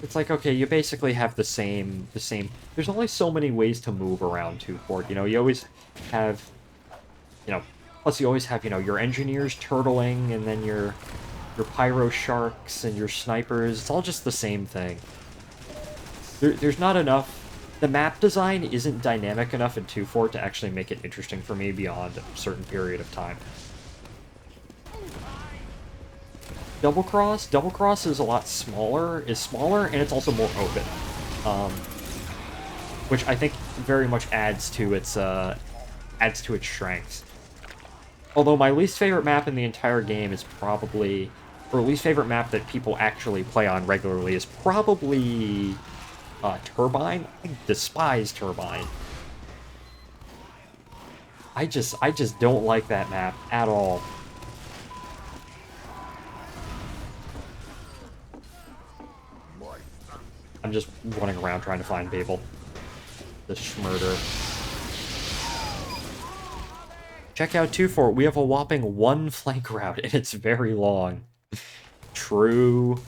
It's like, okay, you basically have the same... There's only so many ways to move around 2 Fort, you know? You always have, you know... Plus you always have, you know, your engineers turtling, and then your pyro sharks, and your snipers. It's all just the same thing. There's not enough... The map design isn't dynamic enough in 2 Fort to actually make it interesting for me beyond a certain period of time. Double Cross is a lot smaller, and it's also more open. Which I think very much adds to its strengths. Although my least favorite map in the entire game is probably, or least favorite map that people actually play on regularly is probably Turbine. I despise Turbine. I just don't like that map at all. I'm just running around trying to find people. The schmurder. Check out 2 Fort. We have a whopping 1 flank route, and it's very long. True.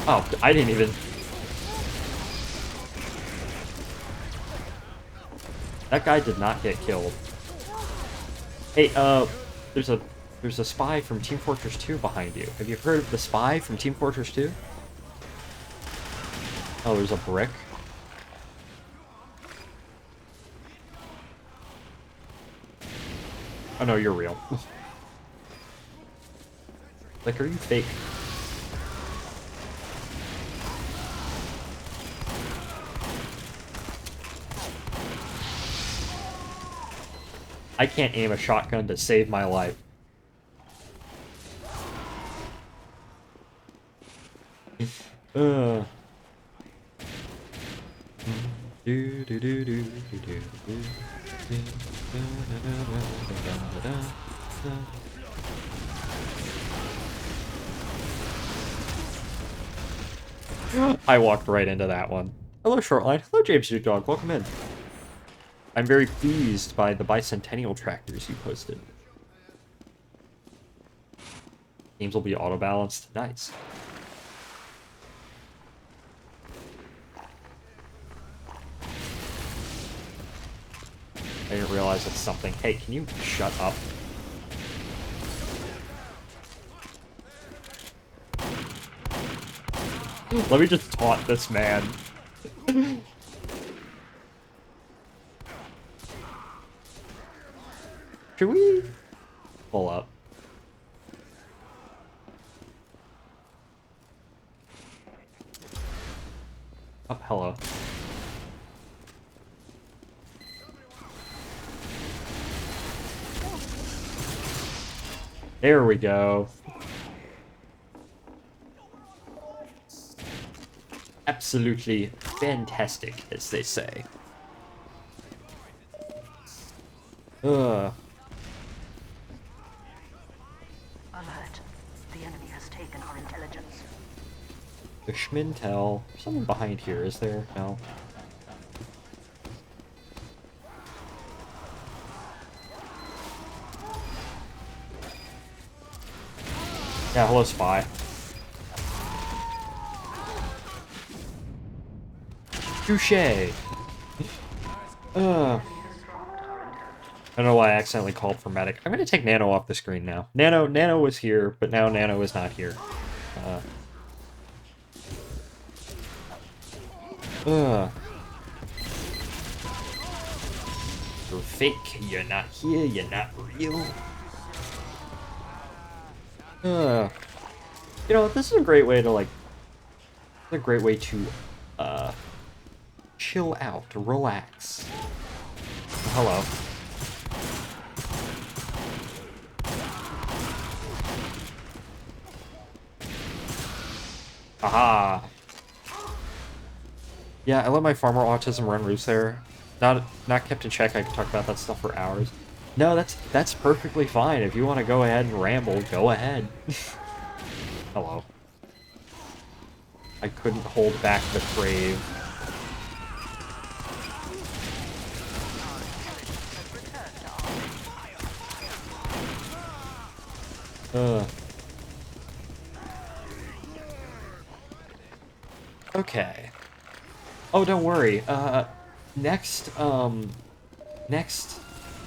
Oh, I didn't even... That guy did not get killed. Hey, There's a spy from Team Fortress 2 behind you. Have you heard of the spy from Team Fortress 2? Oh, there's a brick. Oh no, you're real. Like, are you fake? I can't aim a shotgun to save my life. I walked right into that one. Hello, Shortline. Hello, James Duke Dog. Welcome in. I'm very pleased by the bicentennial tractors you posted. Games will be auto-balanced. Nice. I didn't realize it's something. Hey, can you shut up? Let me just taunt this man. Should we pull up? Oh, hello. There we go. Absolutely fantastic, as they say. Alert. The enemy has taken our intelligence. The Schmintel. Someone behind here, is there? No. Yeah, hello, spy. Touché. I don't know why I accidentally called for medic. I'm gonna take Nano off the screen now. Nano was here, but now Nano is not here. You're fake. You're not here. You're not real. You know, this is a great way to, like... It's a great way to, chill out, relax. Hello. Aha! Yeah, I let my farmer autism run loose there. Not kept in check. I could talk about that stuff for hours. No, that's perfectly fine. If you want to go ahead and ramble, go ahead. Hello. I couldn't hold back the crave. Okay. Oh, don't worry. Next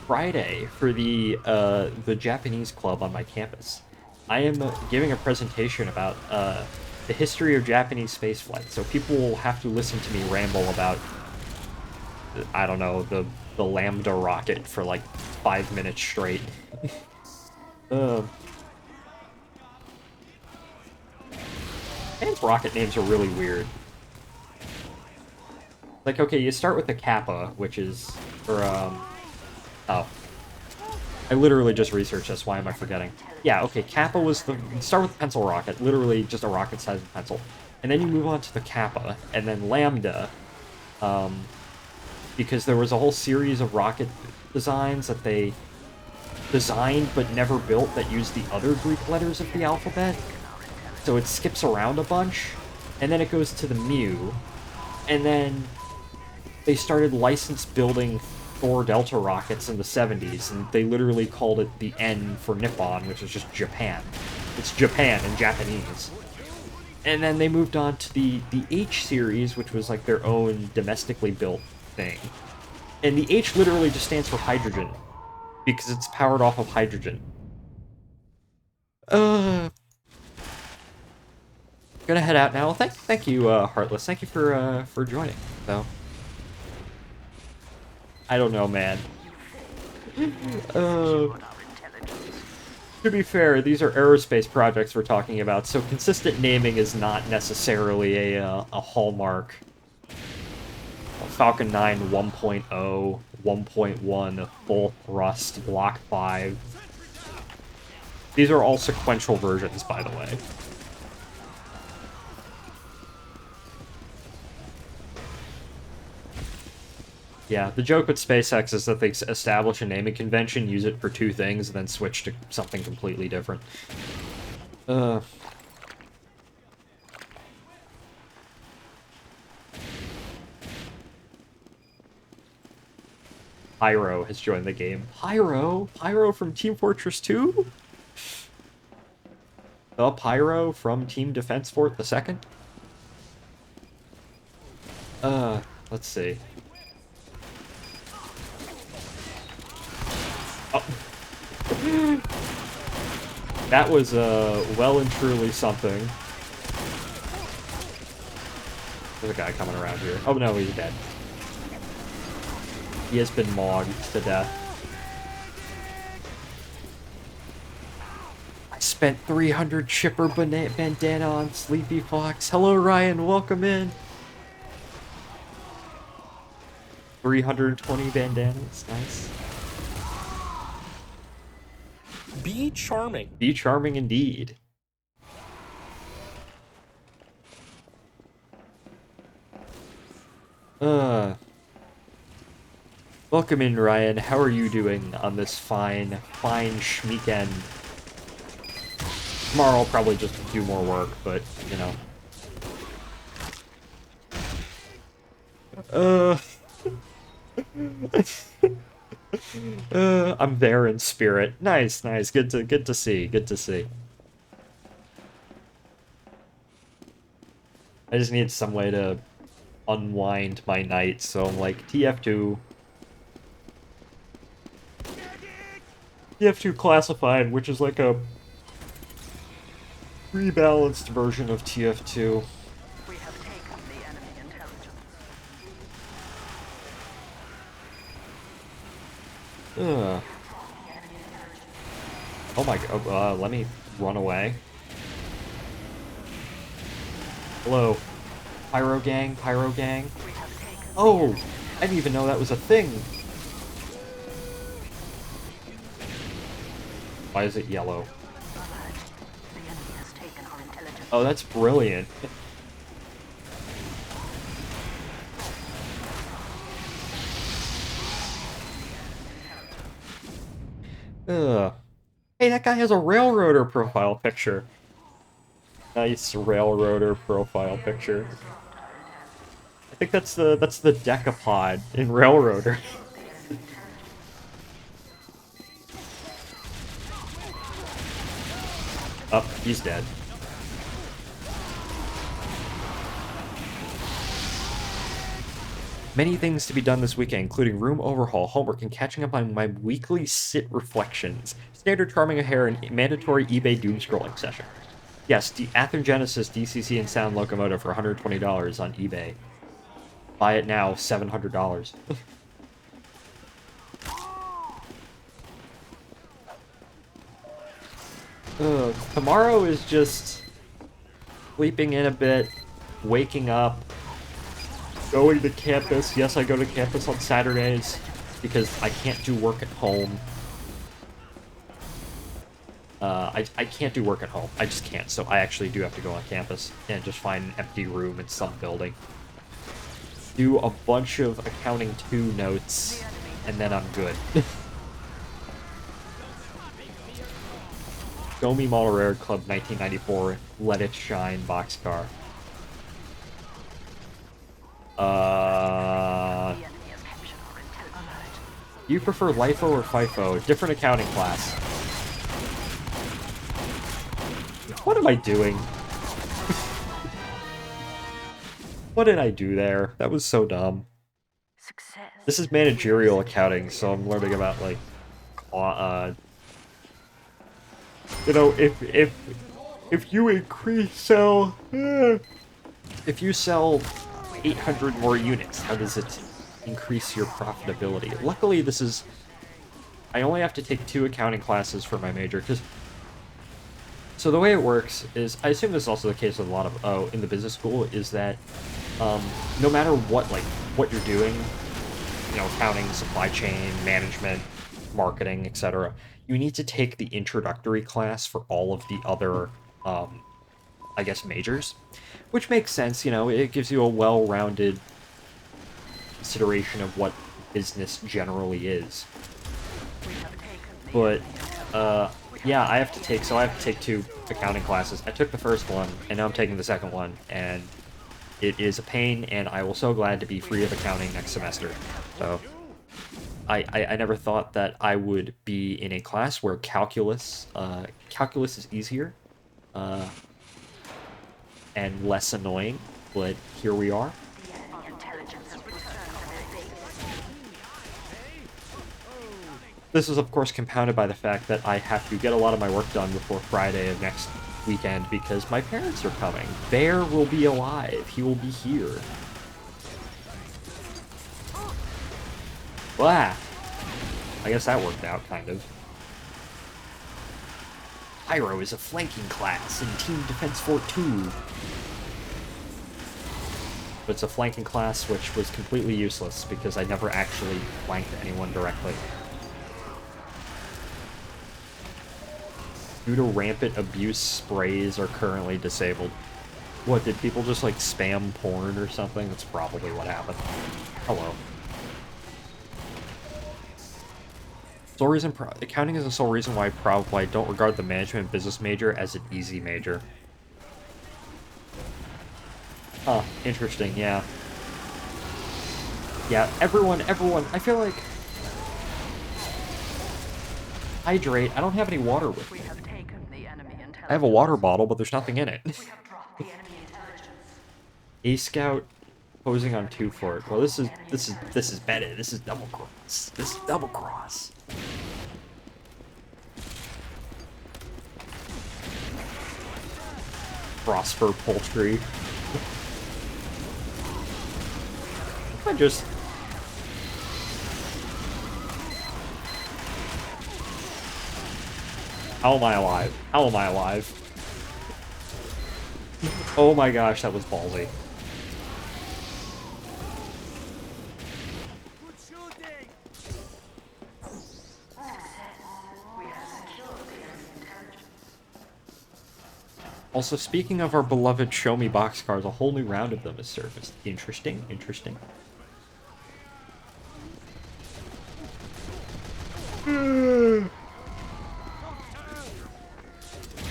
Friday for the Japanese club on my campus, I am giving a presentation about the history of Japanese spaceflight. So people will have to listen to me ramble about, I don't know, the Lambda rocket for like 5 minutes straight. And rocket names are really weird. Like, okay, you start with the Kappa, which is for, oh. I literally just researched this, why am I forgetting? Yeah, okay, Kappa was start with the pencil rocket, literally just a rocket size of pencil. And then you move on to the Kappa, and then Lambda, because there was a whole series of rocket designs that they designed but never built that used the other Greek letters of the alphabet. So it skips around a bunch, and then it goes to the Mu, and then they started license building Thor Delta rockets in the 70s, and they literally called it the N for Nippon, which is just Japan. It's Japan in Japanese. And then they moved on to the H series, which was like their own domestically built thing. And the H literally just stands for hydrogen, because it's powered off of hydrogen. Gonna head out now. Thank you, Heartless. Thank you for joining. So, I don't know, man. To be fair, these are aerospace projects we're talking about, so consistent naming is not necessarily a hallmark. Falcon 9 1.0, 1.1, full thrust, Block 5. These are all sequential versions, by the way. Yeah, the joke with SpaceX is that they establish a naming convention, use it for two things, and then switch to something completely different. Pyro has joined the game. Pyro? Pyro from Team Fortress 2? The Pyro from Team Defense Fort the Second? Let's see. Oh. That was, well and truly something. There's a guy coming around here. Oh no, he's dead. He has been mauled to death. I spent 300 chipper bandana on Sleepy Fox. Hello, Ryan. Welcome in. 320 bandanas. Nice. Be charming. Be charming indeed. Welcome in, Ryan. How are you doing on this fine schmeekend? Tomorrow I'll probably just do more work, but, you know. I'm there in spirit. Nice, nice. Good to see. Good to see. I just need some way to unwind my night, so I'm like, TF2 classified, which is like a rebalanced version of TF2. We have taken the enemy intelligence. Oh my god, let me run away. Hello. Pyro gang, Pyro gang. Oh, I didn't even know that was a thing. Why is it yellow? The enemy has taken our intelligence. Oh, that's brilliant. Hey, that guy has a railroader profile picture. Nice railroader profile picture. I think that's the decapod in Railroader. Oh, he's dead. Many things to be done this weekend, including room overhaul, homework, and catching up on my weekly sit reflections. Standard charming a hair and mandatory eBay doom scrolling session. Yes, the Athearn Genesis DCC and Sound Locomotive for $120 on eBay. Buy it now, $700. Tomorrow is just sleeping in a bit, waking up, going to campus. Yes, I go to campus on Saturdays because I can't do work at home. I can't do work at home. I just can't, so I actually do have to go on campus and just find an empty room in some building. Do a bunch of Accounting 2 notes, and then I'm good. Show me Model Rare Club 1994, Let It Shine boxcar. Do you prefer LIFO or FIFO? Different accounting class. What am I doing? What did I do there? That was so dumb. Success. This is managerial accounting, so I'm learning about, like, You know, if you if you sell 800 more units, how does it increase your profitability? Luckily, I only have to take 2 accounting classes for my major, so the way it works is, I assume this is also the case with a lot of, in the business school, is that, no matter what you're doing, you know, accounting, supply chain, management, marketing, etc., you need to take the introductory class for all of the other, I guess, majors, which makes sense. You know, it gives you a well-rounded consideration of what business generally is. But, yeah, I have to take 2 accounting classes. I took the first one, and now I'm taking the second one, and it is a pain, and I will so glad to be free of accounting next semester. So, I never thought that I would be in a class where calculus is easier, and less annoying, but here we are. This is, of course, compounded by the fact that I have to get a lot of my work done before Friday of next weekend because my parents are coming. Bear will be alive. He will be here. Blah! I guess that worked out, kind of. Pyro is a flanking class in Team Defense Fort 2. But it's a flanking class which was completely useless because I never actually flanked anyone directly. Due to rampant abuse, sprays are currently disabled. What, did people just, like, spam porn or something? That's probably what happened. Hello. Sole reason accounting is the sole reason why I don't regard the management and business major as an easy major. Huh, interesting, yeah. Yeah, everyone, I feel like... Hydrate, I don't have any water with me. I have a water bottle, but there's nothing in it. A-Scout posing on 2 fort. Well, this is better. This is double cross. This is double cross. Prosper Poultry. I just... How am I alive? How am I alive? Oh my gosh, that was ballsy. Also, speaking of our beloved Show Me boxcars, a whole new round of them has surfaced. Interesting, interesting.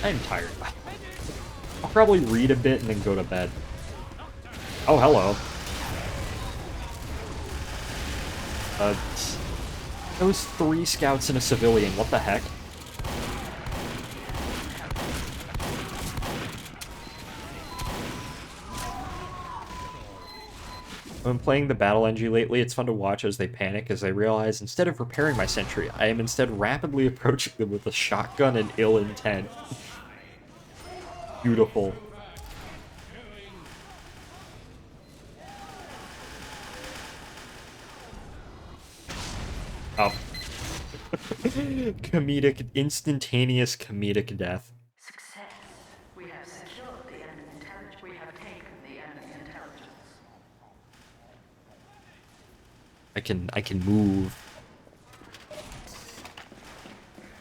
I'm tired. I'll probably read a bit and then go to bed. Oh, hello. Those 3 scouts and a civilian, what the heck? When playing the Battle NG lately, it's fun to watch as they panic as they realize instead of repairing my sentry, I am instead rapidly approaching them with a shotgun and ill intent. Beautiful. Oh. Instantaneous comedic death. Success. We have secured the enemy intelligence. We have taken the enemy intelligence. I can move.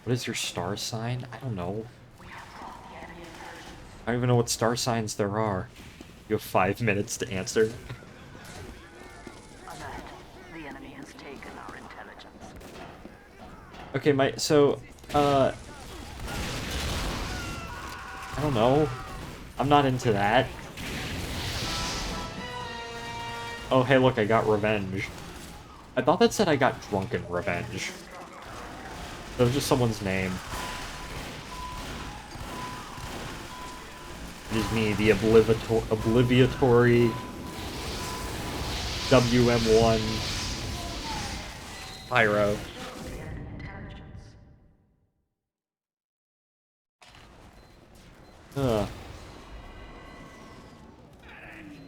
What is your star sign? I don't know. I don't even know what star signs there are. You have 5 minutes to answer. Alert. The enemy has taken our intelligence. Okay, I don't know. I'm not into that. Oh, hey, look, I got revenge. I thought that said I got drunken revenge. That was just someone's name. It is me, the obliviatory WM1 Pyro. Ugh.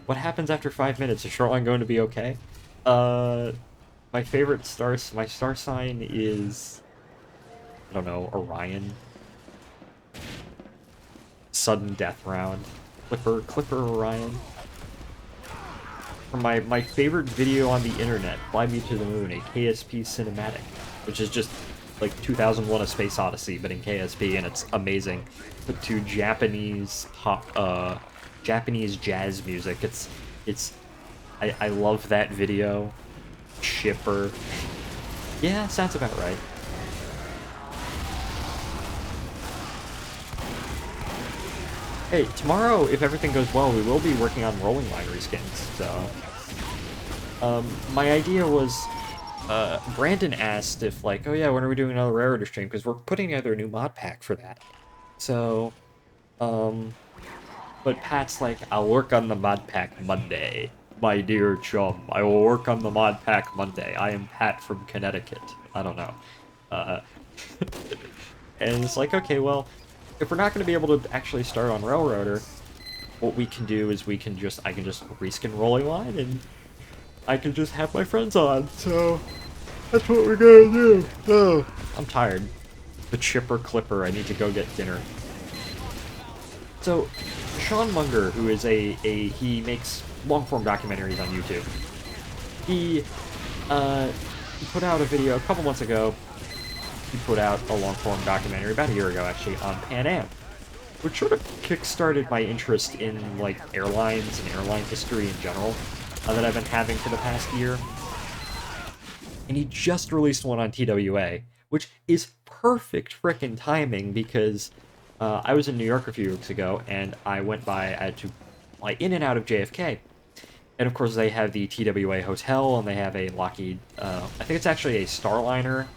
What happens after 5 minutes? Is Shoreline going to be okay? My favorite stars. My star sign is, I don't know, Orion. Sudden death round. Clipper Orion. For my favorite video on the internet, Fly Me to the Moon, a KSP cinematic, which is just like 2001: A Space Odyssey, but in KSP, and it's amazing. But to Japanese Japanese jazz music. I love that video. Shipper. Yeah, sounds about right. Hey, tomorrow, if everything goes well, we will be working on rolling line reskins, so... my idea was, Brandon asked if, like, oh yeah, when are we doing another Rarity stream? Because we're putting together a new mod pack for that. So, but Pat's like, I'll work on the mod pack Monday. My dear chum, I will work on the mod pack Monday. I am Pat from Connecticut. I don't know. And it's like, okay, well, if we're not going to be able to actually start on Railroader, what we can do is I can just reskin Rolling Line, and I can just have my friends on, so that's what we're gonna do. Oh, I'm tired. The chipper clipper, I need to go get dinner. So, Sean Munger, who is he makes long-form documentaries on YouTube, he put out a video a couple months ago. He put out a long-form documentary about a year ago, actually, on Pan Am, which sort of kick-started my interest in, like, airlines and airline history in general that I've been having for the past year. And he just released one on TWA, which is perfect frickin' timing because I was in New York a few weeks ago, and I had to fly in and out of JFK. And of course, they have the TWA hotel, and they have a Lockheed, I think it's actually a Starliner,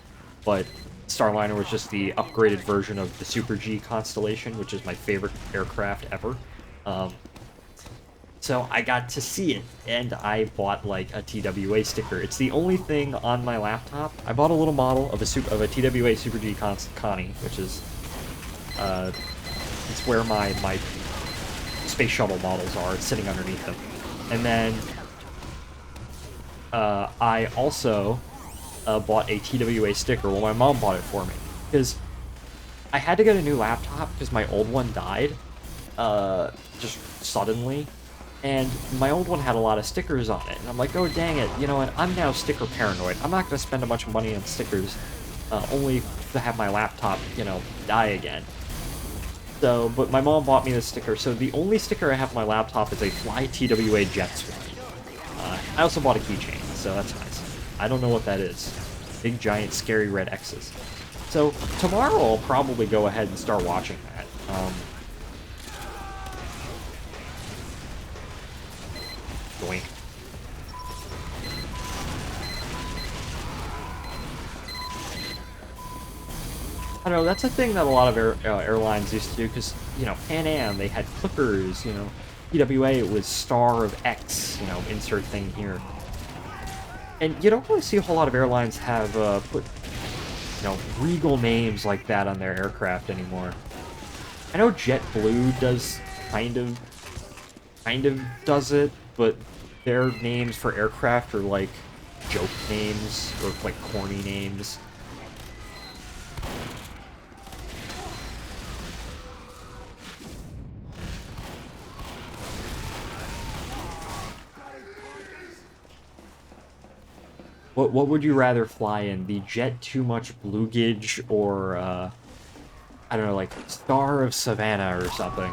but Starliner was just the upgraded version of the Super G Constellation, which is my favorite aircraft ever. So I got to see it, and I bought like a TWA sticker. It's the only thing on my laptop. I bought a little model of a TWA Super G Connie, which is it's where my space shuttle models are. It's sitting underneath them. And then I also bought a TWA sticker. Well, my mom bought it for me because I had to get a new laptop because my old one died just suddenly, and my old one had a lot of stickers on it, and I'm like, oh dang it, you know what, I'm now sticker paranoid. I'm not going to spend a bunch of money on stickers only to have my laptop, you know, die again. So, but my mom bought me this sticker, so the only sticker I have on my laptop is a Fly TWA jet swan. I also bought a keychain, so that's nice. I don't know what that is. Big, giant, scary red X's. So, tomorrow I'll probably go ahead and start watching that. Doink. I don't know, that's a thing that a lot of airlines used to do, because, you know, Pan Am, they had clippers, you know, TWA, it was Star of X, you know, insert thing here. And you don't really see a whole lot of airlines have put, you know, regal names like that on their aircraft anymore. I know JetBlue does kind of does it, but their names for aircraft are like joke names or like corny names. What would you rather fly in? The Jet Too Much Blue Gidge or, I don't know, like Star of Savannah or something?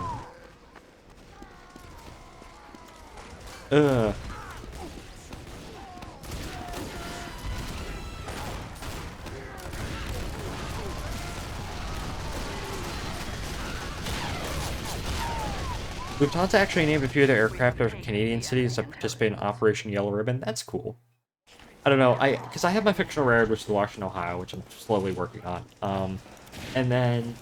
Ugh. Lufthansa actually named a few of their aircraft after Canadian cities that participate in Operation Yellow Ribbon. That's cool. I don't know, because I have my fictional railroad, which is Washington, Ohio, which I'm slowly working on. And then,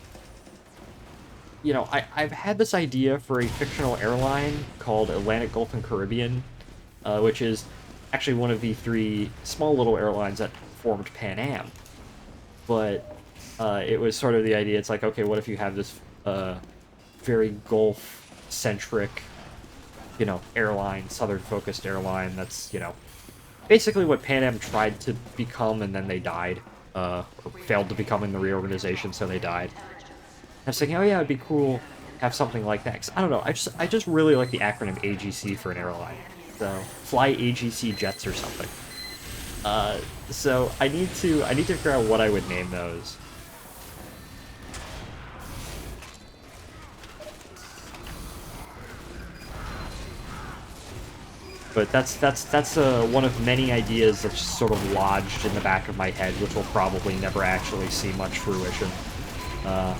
you know, I've had this idea for a fictional airline called Atlantic Gulf and Caribbean, which is actually one of the 3 small little airlines that formed Pan Am. But it was sort of the idea, it's like, okay, what if you have this very Gulf-centric, you know, airline, southern-focused airline that's, you know, basically what Pan Am tried to become and then they died. Or failed to become in the reorganization, so they died. I was thinking, oh yeah, it'd be cool to have something like that. 'Cause I don't know, I just really like the acronym AGC for an airline. So, fly AGC jets or something. So I need to figure out what I would name those. But that's one of many ideas that's just sort of lodged in the back of my head, which will probably never actually see much fruition. I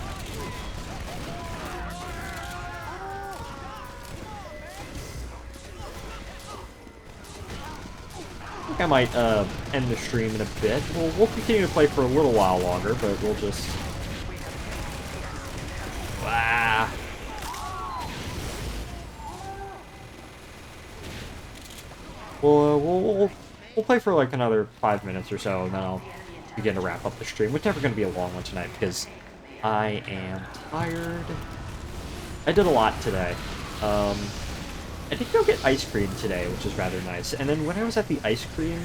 think I might end the stream in a bit. We'll continue to play for a little while longer, but we'll just... Ah. We'll play for like another 5 minutes or so, and then I'll begin to wrap up the stream. It's never going to be a long one tonight because I am tired. I did a lot today. I did go get ice cream today, which is rather nice. And then when I was at the ice cream,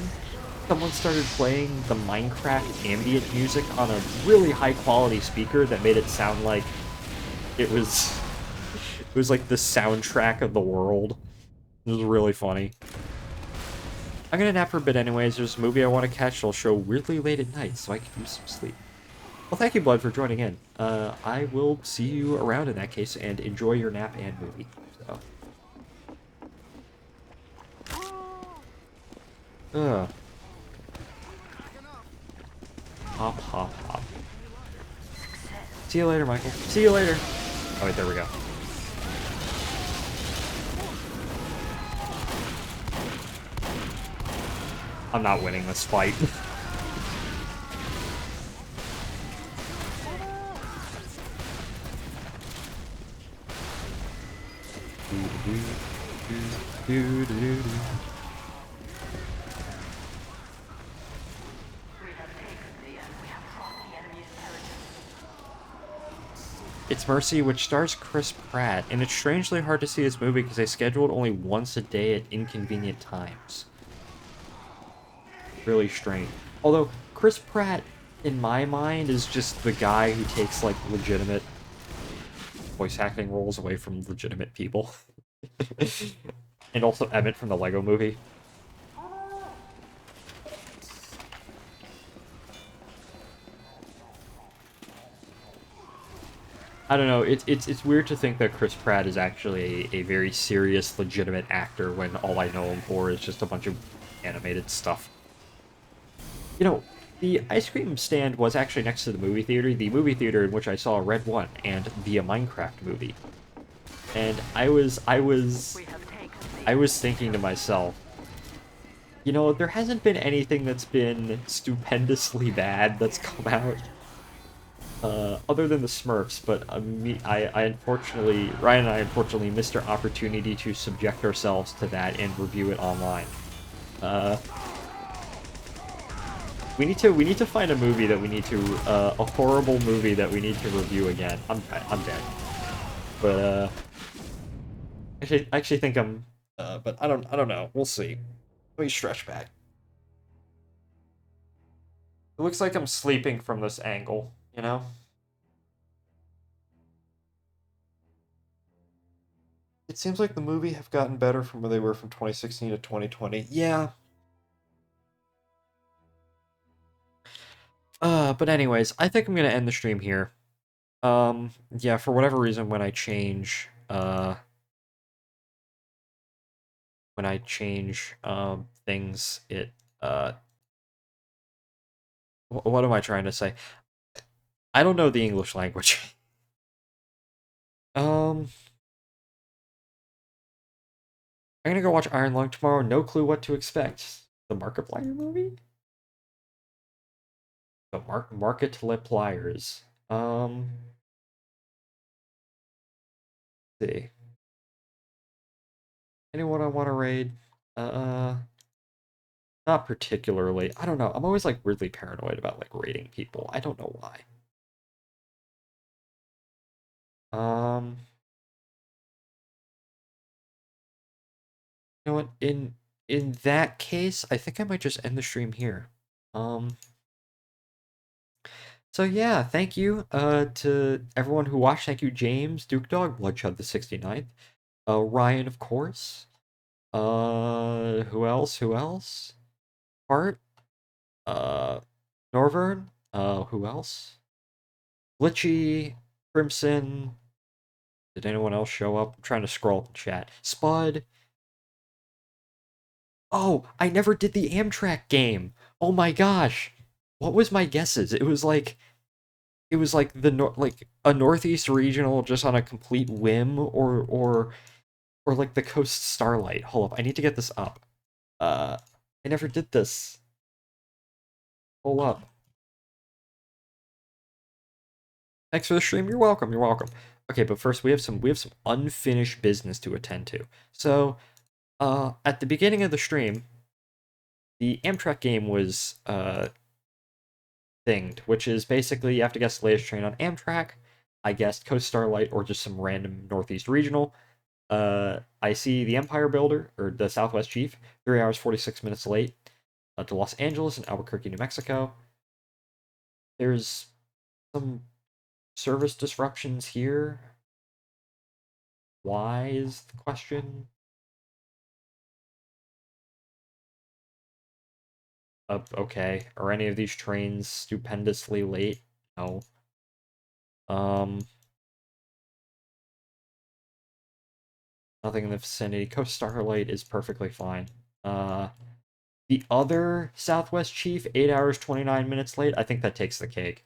someone started playing the Minecraft ambient music on a really high-quality speaker that made it sound like it was like the soundtrack of the world. It was really funny. I'm gonna nap for a bit anyways. There's a movie I want to catch. It'll show weirdly late at night, so I can use some sleep. Well, thank you, Blood, for joining in. I will see you around in that case, and enjoy your nap and movie. So. Hop, hop, hop. See you later, Michael. See you later. Oh, wait, there we go. I'm not winning this fight. It's Mercy, which stars Chris Pratt, and it's strangely hard to see this movie because they scheduled only once a day at inconvenient times. Really strange. Although, Chris Pratt, in my mind, is just the guy who takes, like, legitimate voice acting roles away from legitimate people. And also Emmett from the Lego Movie. I don't know, it's weird to think that Chris Pratt is actually a very serious, legitimate actor when all I know him for is just a bunch of animated stuff. You know, the ice cream stand was actually next to the movie theater in which I saw Red One and the Minecraft movie. And I was thinking to myself, you know, there hasn't been anything that's been stupendously bad that's come out. Other than the Smurfs, but I unfortunately, Ryan and I unfortunately missed our opportunity to subject ourselves to that and review it online. We need to find a movie that we need to, a horrible movie that we need to review again. I'm dead. But, I actually think I'm, but I don't know. We'll see. Let me stretch back. It looks like I'm sleeping from this angle, you know? It seems like the movie have gotten better from where they were from 2016 to 2020. Yeah. But anyways, I think I'm gonna end the stream here. Yeah, for whatever reason, when I change, things, it, what am I trying to say? I don't know the English language. I'm gonna go watch Iron Lung tomorrow. No clue what to expect. The Markiplier movie? The Markipliers. See. Anyone I want to raid? Not particularly. I don't know. I'm always, like, weirdly paranoid about, like, raiding people. I don't know why. You know what? In that case, I think I might just end the stream here. So yeah, thank you to everyone who watched. Thank you, James, Duke Dog, Bloodshot the 69th, Ryan, of course. Who else? Who else? Hart, Norvern, who else? Glitchy, Crimson. Did anyone else show up? I'm trying to scroll the chat. Spud. Oh, I never did the Amtrak game. Oh my gosh. What was my guesses? It was like like a Northeast regional just on a complete whim, or like the Coast Starlight. Hold up, I need to get this up. I never did this. Hold up. Thanks for the stream. You're welcome. You're welcome. Okay, but first we have some unfinished business to attend to. So, at the beginning of the stream, the Amtrak game was thinged, which is basically you have to guess the latest train on Amtrak. I guessed Coast Starlight or just some random Northeast regional. I see the Empire Builder, or the Southwest Chief, 3 hours 46 minutes late to Los Angeles and Albuquerque, New Mexico. There's some service disruptions here. Why is the question? Okay. Are any of these trains stupendously late? No. Nothing in the vicinity. Coast Starlight is perfectly fine. The other Southwest Chief, 8 hours 29 minutes late. I think that takes the cake.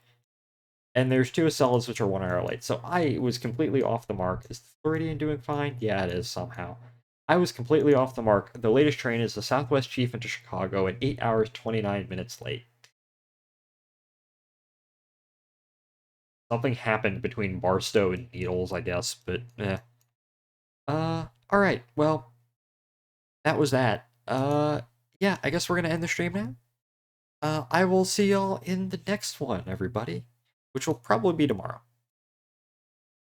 And there's two Acellas which are 1 hour late. So I was completely off the mark. Is the Floridian doing fine? Yeah, it is somehow. I was completely off the mark. The latest train is the Southwest Chief into Chicago at 8 hours 29 minutes late. Something happened between Barstow and Needles, I guess, but eh. Alright, well, that was that. Yeah, I guess we're gonna end the stream now. I will see y'all in the next one, everybody, which will probably be tomorrow.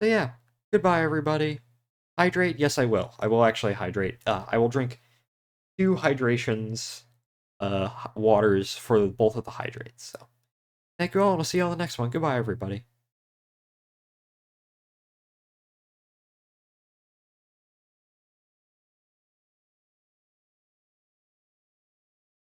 So yeah, goodbye, everybody. Hydrate? Yes, I will. I will actually hydrate. I will drink 2 hydrations, waters for both of the hydrates. So, thank you all, and I'll see you on the next one. Goodbye, everybody.